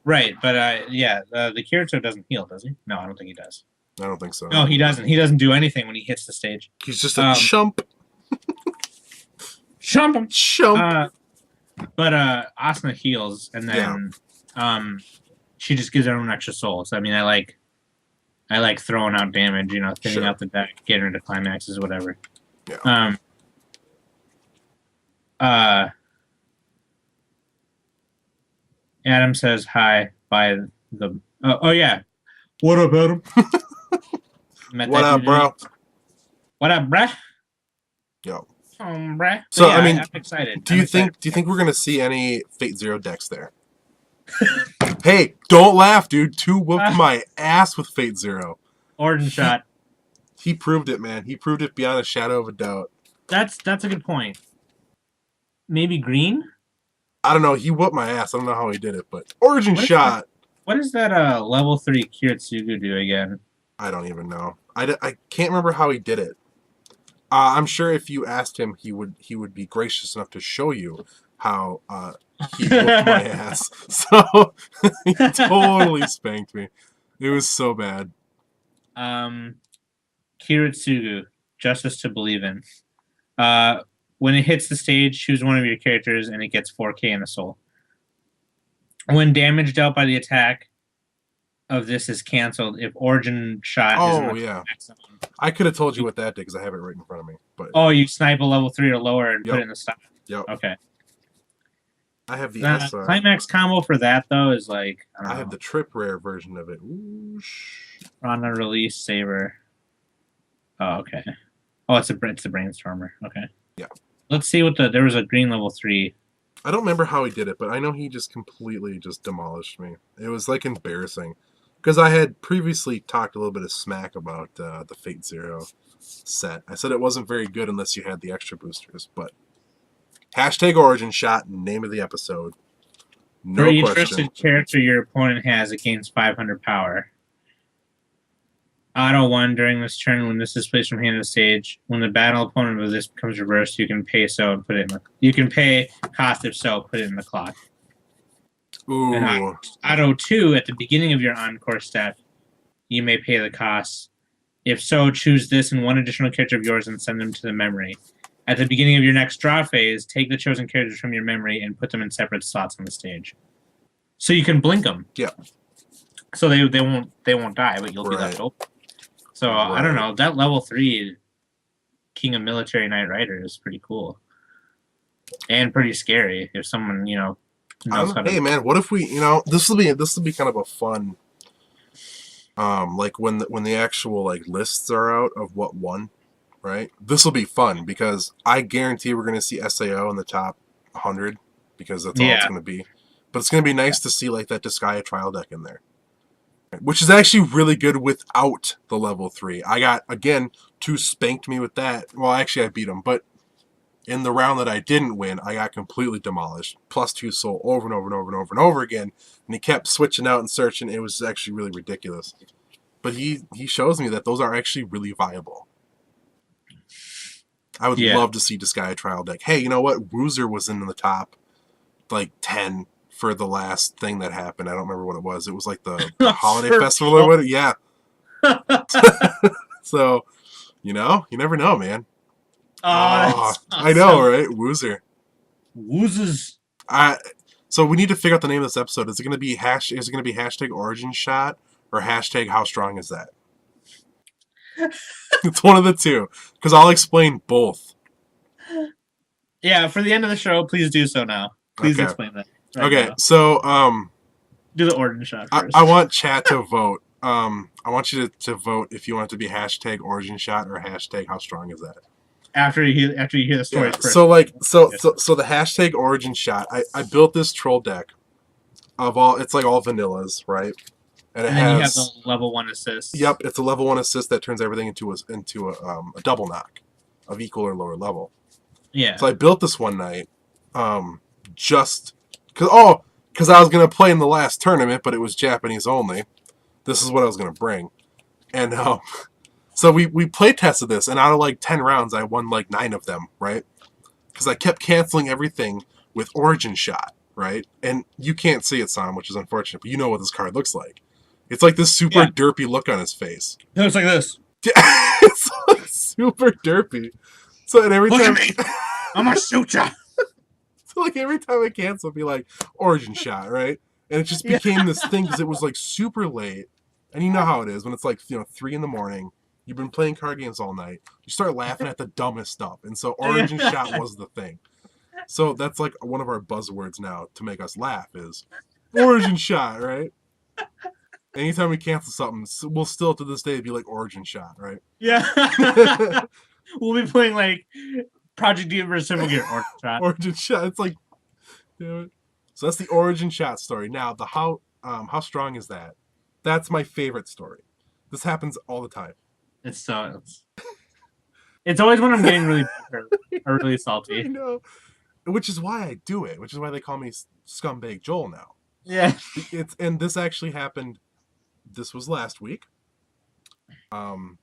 B: Right, but the Kirito doesn't heal, does he? No, I don't think he does.
A: I don't think so.
B: No, he doesn't. He doesn't do anything when he hits the stage.
A: He's just a chump.
B: Chump.
A: Chump.
B: But Asuna heals, and then she just gives everyone extra souls. I mean, I like throwing out damage, thinning out the deck, getting rid of climaxes, whatever.
A: Yeah.
B: Adam says hi by the. Oh yeah. What up, Adam?
A: What up, bro?
B: What up, bruh?
A: Yo.
B: Bruh.
A: So
B: yeah,
A: I mean,
B: I'm excited.
A: Do you think we're gonna see any Fate Zero decks there? Hey, don't laugh, dude. 2 whooped my ass with Fate Zero.
B: Origin shot.
A: He proved it, man. He proved it beyond a shadow of a doubt.
B: That's a good point. Maybe green?
A: I don't know. He whooped my ass. I don't know how he did it, but Origin shot.
B: What does that level 3 Kiritsugu do again?
A: I don't even know. I can't remember how he did it. I'm sure if you asked him, he would be gracious enough to show you how he whooped my ass. So he totally spanked me. It was so bad.
B: Kiritsugu, Justice to Believe in. When it hits the stage, choose one of your characters and it gets 4K and a soul. When damage dealt by the attack of this is canceled, if Origin shot is in the zone.
A: I could have told you what that did because I have it right in front of me. But
B: you snipe a level 3 or lower and put it in the stock.
A: Yep.
B: Okay.
A: I have the
B: climax combo for that though is like
A: I have the trip rare version of it.
B: Rana release saber. Oh, okay. Oh, it's the brainstormer. Okay.
A: Yeah.
B: Let's see what there was a green level 3.
A: I don't remember how he did it, but I know he just completely just demolished me. It was like embarrassing because I had previously talked a little bit of smack about the Fate Zero set. I said it wasn't very good unless you had the extra boosters, but #Origin shot, name of the episode. No
B: For each
A: question.
B: trusted character your opponent has, it gains 500 power. Auto 1 during this turn when this is placed from hand to stage. When the battle opponent of this becomes reversed, you can pay so and put it in you can pay cost if so, put it in the clock.
A: Ooh.
B: And Auto 2 at the beginning of your encore step, you may pay the cost. If so, choose this and one additional character of yours and send them to the memory. At the beginning of your next draw phase, take the chosen characters from your memory and put them in separate slots on the stage. So you can blink them.
A: Yeah.
B: So they won't die, but you'll be left open. So I don't know. That level 3 King of Military Knight Rider is pretty cool. And pretty scary if someone, knows how to.
A: Hey man, what if we, this will be kind of a fun, like when the actual like lists are out of what won, right? This will be fun because I guarantee we're gonna see SAO in the top 100 because that's all it's gonna be. But it's gonna be nice to see like that Disgaea trial deck in there, which is actually really good without the level 3. I got, again, 2 spanked me with that. Well, actually I beat him, but in the round that I didn't win, I got completely demolished. +2 soul over and over and over and over and over again. And he kept switching out and searching. It was actually really ridiculous. But he shows me that those are actually really viable. I would love to see Disgaea trial deck. Hey, you know what? Woozer was in the top, like, 10 for the last thing that happened. I don't remember what it was. It was like the holiday festival or whatever. Yeah. So, you never know, man.
B: Oh, awesome.
A: I know, right? Woozer.
B: Woozers.
A: So we need to figure out the name of this episode. Is it going to be hashtag origin shot or hashtag how strong is that? It's one of the two, because I'll explain both.
B: Yeah, for the end of the show, please do so now. Please explain that.
A: Okay, now. So
B: do the origin shot first.
A: I want chat to vote. I want you to vote if you want it to be hashtag origin shot or hashtag how strong is that.
B: After you hear the stories first.
A: So the hashtag origin shot. I built this troll deck of all. It's like all vanillas, right? And
B: then you have the level 1 assist. Yep,
A: it's a level 1 assist that turns everything into a double knock of equal or lower level.
B: Yeah.
A: So I built this one night, just because I was gonna play in the last tournament, but it was Japanese only. This is what I was gonna bring, and so we play tested this, and out of like 10 rounds, I won like 9 of them, right? Because I kept canceling everything with Origin Shot, right? And you can't see it, Sam, which is unfortunate, but you know what this card looks like. It's like this super derpy look on his face.
B: It looks like this.
A: It's like super derpy. So and every time
B: I'm gonna shoot ya.
A: So like every time I cancel, it'd be like Origin Shot, right? And it just became this thing because it was like super late. And you know how it is when it's like 3 in the morning. You've been playing card games all night. You start laughing at the dumbest stuff. And so Origin Shot was the thing. So that's like one of our buzzwords now to make us laugh is Origin Shot, right? Anytime we cancel something, we'll still to this day be like Origin Shot, right?
B: Yeah. We'll be playing like Project Diva versus Simple Gear Origin Shot.
A: Origin Shot. It's like, so that's the Origin Shot story. Now the how strong is that? That's my favorite story. This happens all the time.
B: It's always when I'm getting really or really salty.
A: I know. Which is why I do it. Which is why they call me Scumbag Joel now.
B: Yeah.
A: And this actually happened. This was last week. You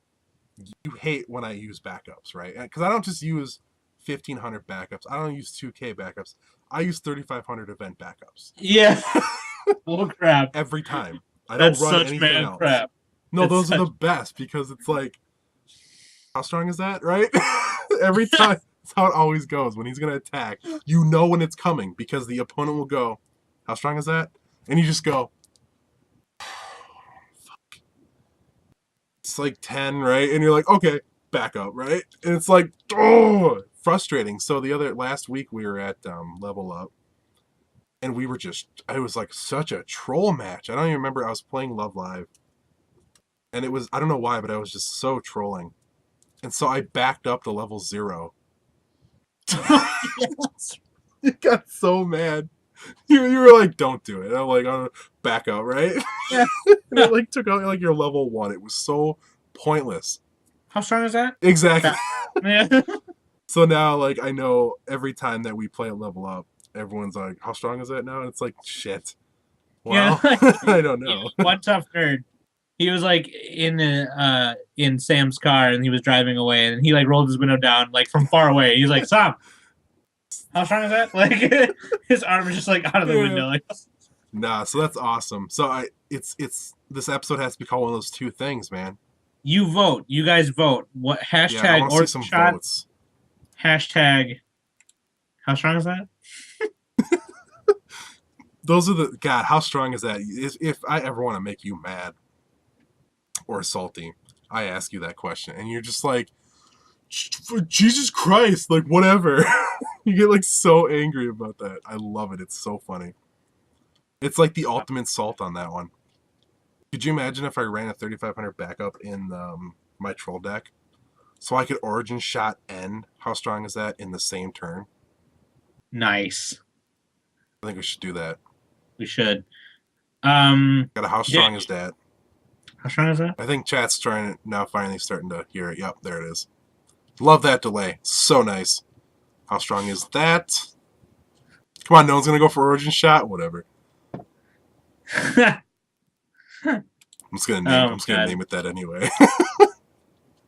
A: hate when I use backups, right? Because I don't just use 1,500 backups. I don't use 2K backups. I use 3,500 event backups.
B: Yeah. Oh crap!
A: Every time. I don't run anything else. Crap. No, those are the best because it's like, how strong is that, right? Every time. That's how it always goes. When he's going to attack, you know when it's coming because the opponent will go, how strong is that? And you just go, fuck. It's like 10, right? And you're like, okay, back up, right? And it's like, oh, frustrating. So last week we were at Level Up. And we were it was like such a troll match. I don't even remember. I was playing Love Live. And it was, I don't know why, but I was just so trolling. And so I backed up to level 0. You got so mad. You were like, don't do it. And I'm like, oh, back up, right? Yeah. And it like took out like your level 1. It was so pointless.
B: How strong is that?
A: Exactly.
B: Yeah.
A: So now like I know every time that we play at Level Up, everyone's like, how strong is that now? And it's like, shit. Well, yeah. I don't know.
B: One tough nerd. He was like in Sam's car and he was driving away and he like rolled his window down like from far away. He was like, Sam, how strong is that? Like his arm was just like out of the window. Like,
A: nah, so that's awesome. So it's this episode has to be called one of those 2 things, man.
B: You vote. You guys vote. What hashtag or some shot? Votes. Hashtag how strong is that?
A: Those are God, how strong is that? If I ever want to make you mad or salty, I ask you that question. And you're just like, Jesus Christ, like whatever. You get like so angry about that. I love it. It's so funny. It's like the ultimate salt on that one. Could you imagine if I ran a 3500 backup in my troll deck? So I could origin shot N. How strong is that in the same turn?
B: Nice.
A: I think we should do that.
B: We should.
A: Got a how strong is that?
B: How strong is that?
A: I think chat's trying now finally starting to hear it. Yep, there it is. Love that delay. So nice. How strong is that? Come on, no one's gonna go for origin shot? Whatever. I'm just gonna name it that anyway.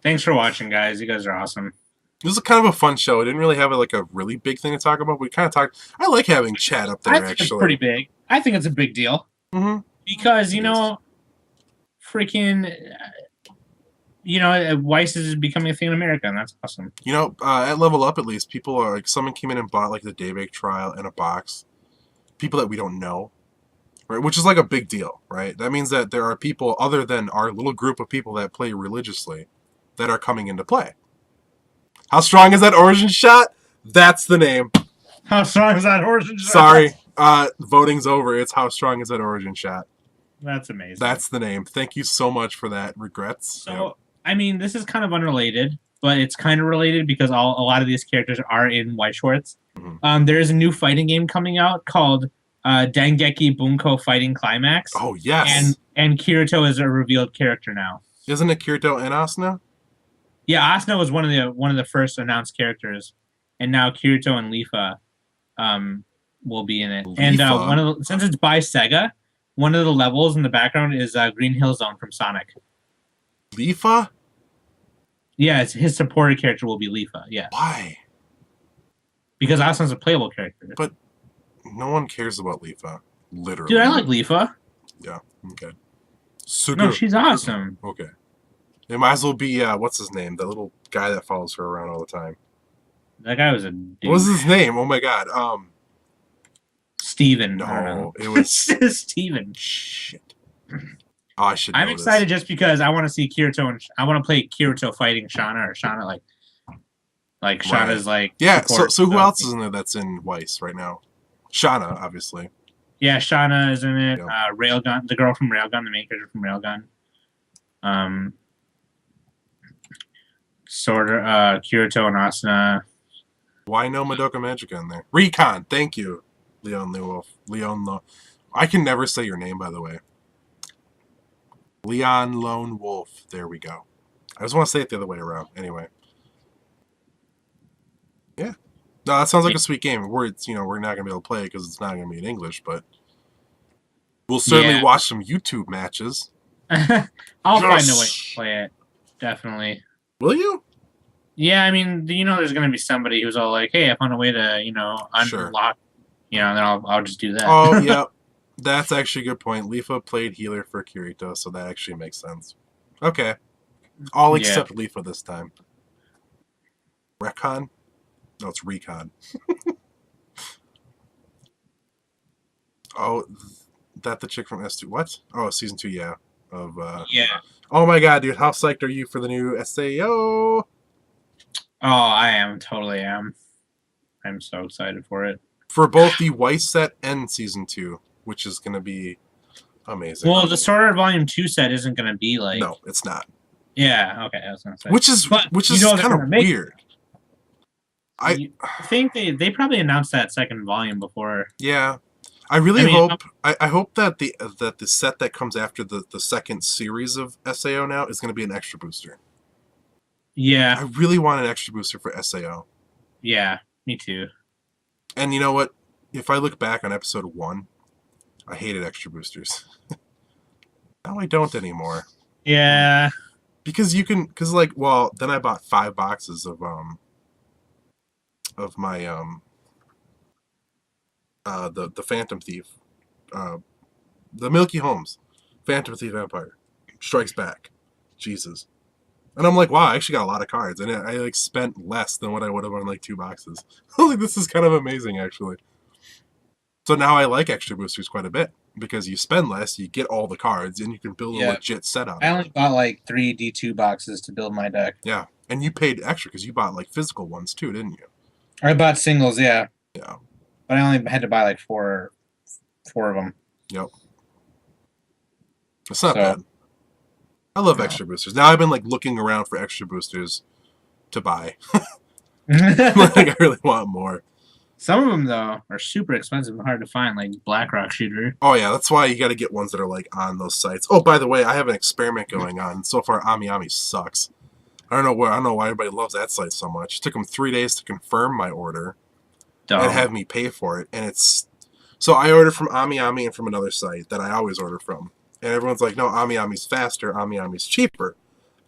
B: Thanks for watching, guys. You guys are awesome.
A: This is kind of a fun show. It didn't really have a really big thing to talk about. We kind of talked. I like having chat up there.
B: I think it's pretty big. I think it's a big deal because freaking, Weiss is becoming a thing in America, and that's awesome.
A: At Level Up, at least, people are like, someone came in and bought like the Daybreak trial in a box. People that we don't know, right? Which is like a big deal, right? That means that there are people other than our little group of people that play religiously that are coming into play. How strong is that origin shot? That's the name.
B: How strong is that origin shot?
A: Sorry, voting's over. It's how strong is that origin shot?
B: That's amazing.
A: That's the name. Thank you so much for that. Regrets.
B: So, I mean, this is kind of unrelated, but it's kind of related because a lot of these characters are in White Shorts. There is a new fighting game coming out called Dengeki Bunko Fighting Climax.
A: Oh, yes.
B: And Kirito is a revealed character now.
A: Isn't it Kirito and Asuna?
B: Yeah, Asuna was one of the first announced characters, and now Kirito and Leafa will be in it. Leafa. And since it's by Sega, one of the levels in the background is Green Hill Zone from Sonic.
A: Leafa?
B: Yeah, his supported character will be Leafa. Yeah.
A: Why?
B: Because Asuna's a playable character.
A: But no one cares about Leafa. Literally.
B: Dude, I like Leafa.
A: Yeah. Okay.
B: No, she's awesome.
A: Okay. It might as well be what's his name? The little guy that follows her around all the time.
B: That guy was a dude.
A: What was his name? Oh my god.
B: Steven.
A: No, it was
B: Steven.
A: Shit. Oh, I should know
B: I'm excited just because I want to see Kirito and I want to play Kirito fighting Shauna, or Shauna like Shauna's like.
A: Yeah, so who else is in there that's in Weiss right now? Shauna, obviously.
B: Yeah, Shauna is in it.
A: Yeah.
B: Railgun, the girl from Railgun, the main character from Railgun. Kirito and Asuna.
A: Why no Madoka Magica in there? Recon, thank you, Leon the Wolf. I can never say your name, by the way. Leon Lone Wolf. There we go. I just want to say it the other way around. Anyway. Yeah. No, that sounds like a sweet game. We're not gonna be able to play it because it's not gonna be in English, but we'll certainly watch some YouTube matches.
B: I'll find a way to play it. Definitely.
A: Will you?
B: Yeah, I mean, there's gonna be somebody who's all like, "Hey, I found a way to, unlock,"
A: sure.
B: And then I'll just do that.
A: Oh yeah, that's actually a good point. Leafa played healer for Kirito, so that actually makes sense. Okay, I'll accept Leafa this time. Recon? No, it's Recon. Oh, that the chick from S2? What? Oh, season 2, yeah.
B: Yeah.
A: Oh my god, dude, how psyched are you for the new SAO?
B: Oh, I am. Totally am. I'm so excited for it.
A: For both the Weiss set and season 2, which is going to be amazing.
B: Well, the Sword Art Volume 2 set isn't going to be like...
A: No, it's not.
B: Yeah, okay, I was going to say.
A: Which is kind of weird.
B: I think they probably announced that second volume before.
A: Yeah. I really hope I hope that the set that comes after the second series of SAO now is going to be an extra booster.
B: Yeah.
A: I really want an extra booster for SAO.
B: Yeah, me too.
A: And you know what? If I look back on episode 1, I hated extra boosters. Now I don't anymore.
B: Yeah.
A: Because then I bought 5 boxes of my the Phantom Thief, the Milky Holmes, Phantom Thief Empire, Strikes Back, Jesus, and I'm like, wow, I actually got a lot of cards, and I spent less than what I would have on 2 boxes. I was like, this is kind of amazing, actually. So now I like extra boosters quite a bit because you spend less, you get all the cards, and you can build a legit set out.
B: I only bought 3 D2 boxes to build my deck.
A: Yeah, and you paid extra because you bought physical ones too, didn't you?
B: I bought singles, yeah.
A: Yeah.
B: But I only had to buy 4 of them.
A: Yep. It's not bad. I love extra boosters. Now I've been like looking around for extra boosters to buy. Like I really want more.
B: Some of them though are super expensive and hard to find, like BlackRock shooter.
A: Oh yeah, that's why you got to get ones that are like on those sites. Oh, by the way, I have an experiment going on. So far, Ami sucks. I don't know why everybody loves that site so much. It took them 3 days to confirm my order and have me pay for it. And it's so I ordered from Ami and from another site that I always order from. And everyone's like, no, Ami's faster. Ami's cheaper.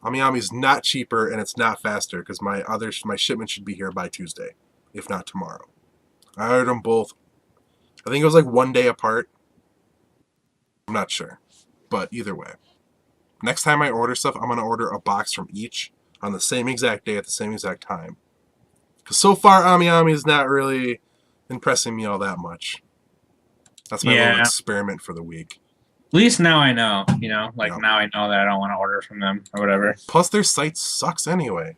A: Ami's not cheaper and it's not faster because my shipment should be here by Tuesday, if not tomorrow. I ordered them both. I think it was like 1 day apart. I'm not sure, but either way, next time I order stuff, I'm gonna order a box from each on the same exact day at the same exact time. Because so far, Ami is not really impressing me all that much. That's my little experiment for the week.
B: At least now I know, now I know that I don't want to order from them or whatever.
A: Plus, their site sucks anyway.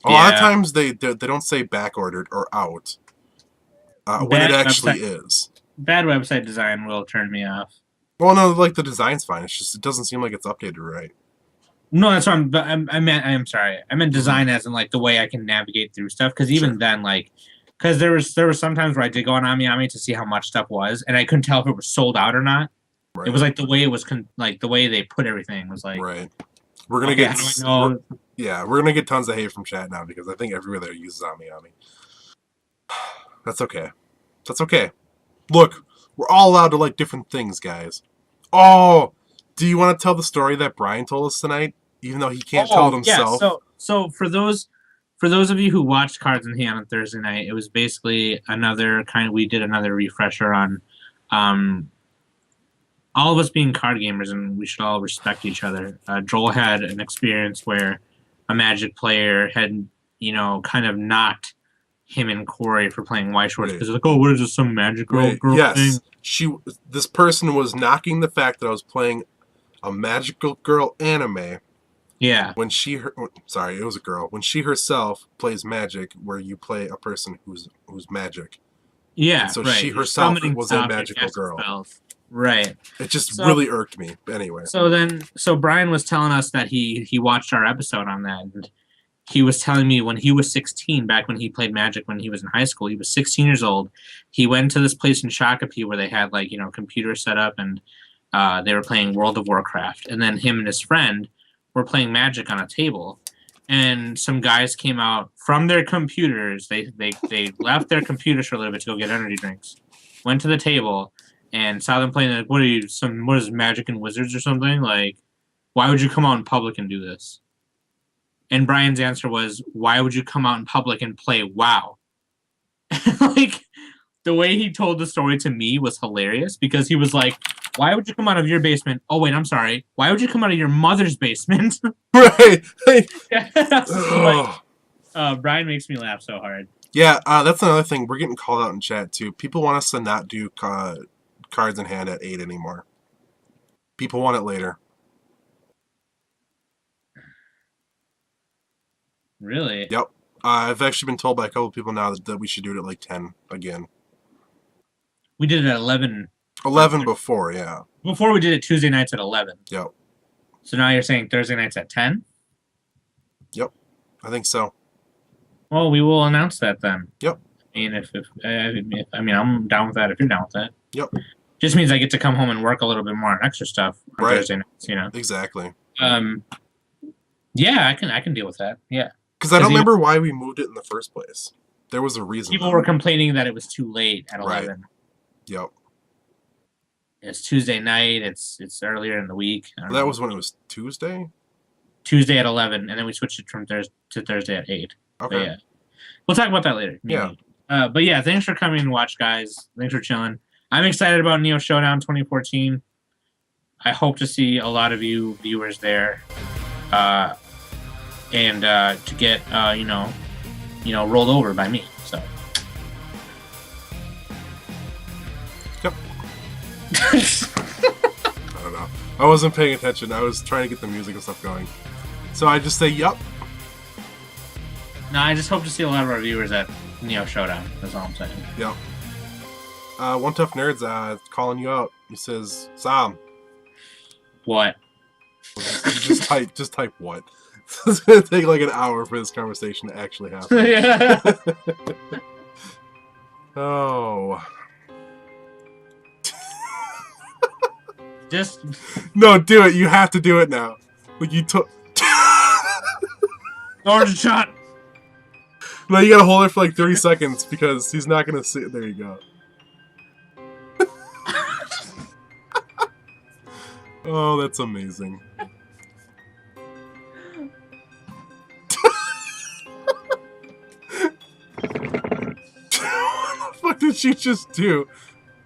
A: A lot of times they don't say back ordered or out when it actually is. Bad
B: website design will turn me off.
A: Well, no, like the design's fine. It's just it doesn't seem like it's updated right.
B: No, that's what I'm sorry. I meant design as in like the way I can navigate through stuff. Because even then, like, because there was some times where I did go on Ami to see how much stuff was, and I couldn't tell if it was sold out or not. Right. It was like the way it was like the way they put everything was like.
A: Right. We're gonna get we're gonna get tons of hate from chat now because I think everywhere there uses Ami. That's okay. That's okay. Look, we're all allowed to like different things, guys. Oh, do you want to tell the story that Brian told us tonight, even though he can't tell it himself?
B: Yeah. So for those of you who watched Cards in Hand on Thursday night, it was basically we did another refresher on all of us being card gamers, and we should all respect each other. Joel had an experience where a Magic player had, kind of knocked him and Corey for playing White Shorts because they're like, oh, what is this, some Magic girl thing?
A: This person was knocking the fact that I was playing a magical girl anime.
B: Yeah.
A: When it was a girl. When she herself plays Magic, where you play a person who's magic.
B: Yeah.
A: And so she herself was a magical girl.
B: Spells. Right.
A: It just really irked me. Anyway.
B: So Brian was telling us that he watched our episode on that, and he was telling me when he was 16, back when he played Magic when he was in high school, he was 16 years old. He went to this place in Shakopee where they had computers set up, and they were playing World of Warcraft. And then him and his friend were playing Magic on a table, and some guys came out from their computers. They left their computers for a little bit to go get energy drinks, went to the table, and saw them playing. Like, what is Magic and Wizards or something? Like, why would you come out in public and do this? And Brian's answer was, why would you come out in public and play WoW? Like, the way he told the story to me was hilarious because he was like, why would you come out of your basement? Oh, wait, I'm sorry. Why would you come out of your mother's basement?
A: Right.
B: Brian makes me laugh so hard.
A: Yeah, that's another thing. We're getting called out in chat, too. People want us to not do Cards in Hand at 8 anymore. People want it later.
B: Really?
A: Yep. I've actually been told by a couple of people now that we should do it at like 10 again.
B: We did it at 11.
A: 11 before, yeah.
B: Before we did it Tuesday nights at 11.
A: Yep.
B: So now you're saying Thursday nights at 10?
A: Yep. I think so.
B: Well, we will announce that then.
A: Yep.
B: I mean, I'm down with that if you're down with that.
A: Yep.
B: Just means I get to come home and work a little bit more on extra stuff on Thursday nights,
A: Exactly.
B: Yeah, I can deal with that. Yeah.
A: Because I don't remember why we moved it in the first place. There was a reason.
B: People were complaining that it was too late at 11.
A: Right. Yep.
B: It's Tuesday night. It's earlier in the week.
A: That was when it was Tuesday?
B: Tuesday at 11, and then we switched it from Thursday at 8.
A: Okay.
B: But yeah. We'll talk about that later.
A: Maybe.
B: Yeah. But yeah, thanks for coming and watch, guys. Thanks for chilling. I'm excited about Neo Showdown 2014. I hope to see a lot of you viewers there. And to get rolled over by me. So.
A: Yep. I don't know. I wasn't paying attention. I was trying to get the music and stuff going. So I just say yup.
B: No, I just hope to see a lot of our viewers at Neo Showdown. That's all I'm saying.
A: Yep. One Tough Nerds calling you out. He says, Sam.
B: What?
A: Just type what. It's gonna take like an hour for this conversation to actually happen.
B: Yeah.
A: Oh.
B: Just
A: No, do it. You have to do it now. Like you took.
B: orange shot.
A: No, you gotta hold it for like 30 seconds because he's not gonna see. There you go. Oh, that's amazing. What the fuck did she just do?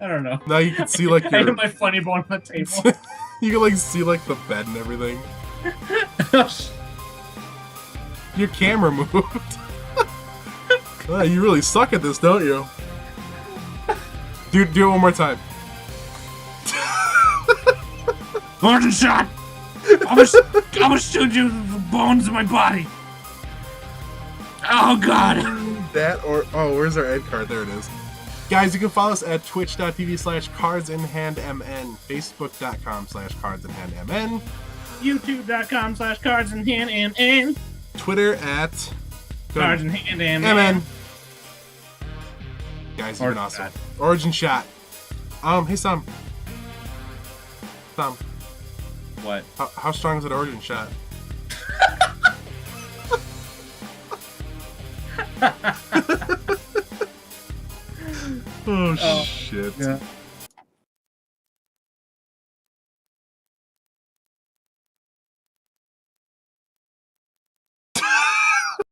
B: I don't know.
A: Now you can see like
B: I
A: your.
B: hit my funny bone on the table.
A: You can like see like the bed and everything. Your camera moved. Oh, you really suck at this, don't you? Do it one more time.
B: Orange shot. I'm gonna shoot you with the bones in my body. Oh god.
A: That or oh, where's our end card? There it is. Guys, you can follow us at twitch.tv/cardsinhandmn, facebook.com/cardsinhandmn,
B: youtube.com/cardsinhandmn,
A: Twitter at
B: cardsinhandmn.
A: Guys, you've been awesome. Origin shot. Hey Sam. Sam.
B: What?
A: How strong is that origin shot? Oh shit.
B: Yeah.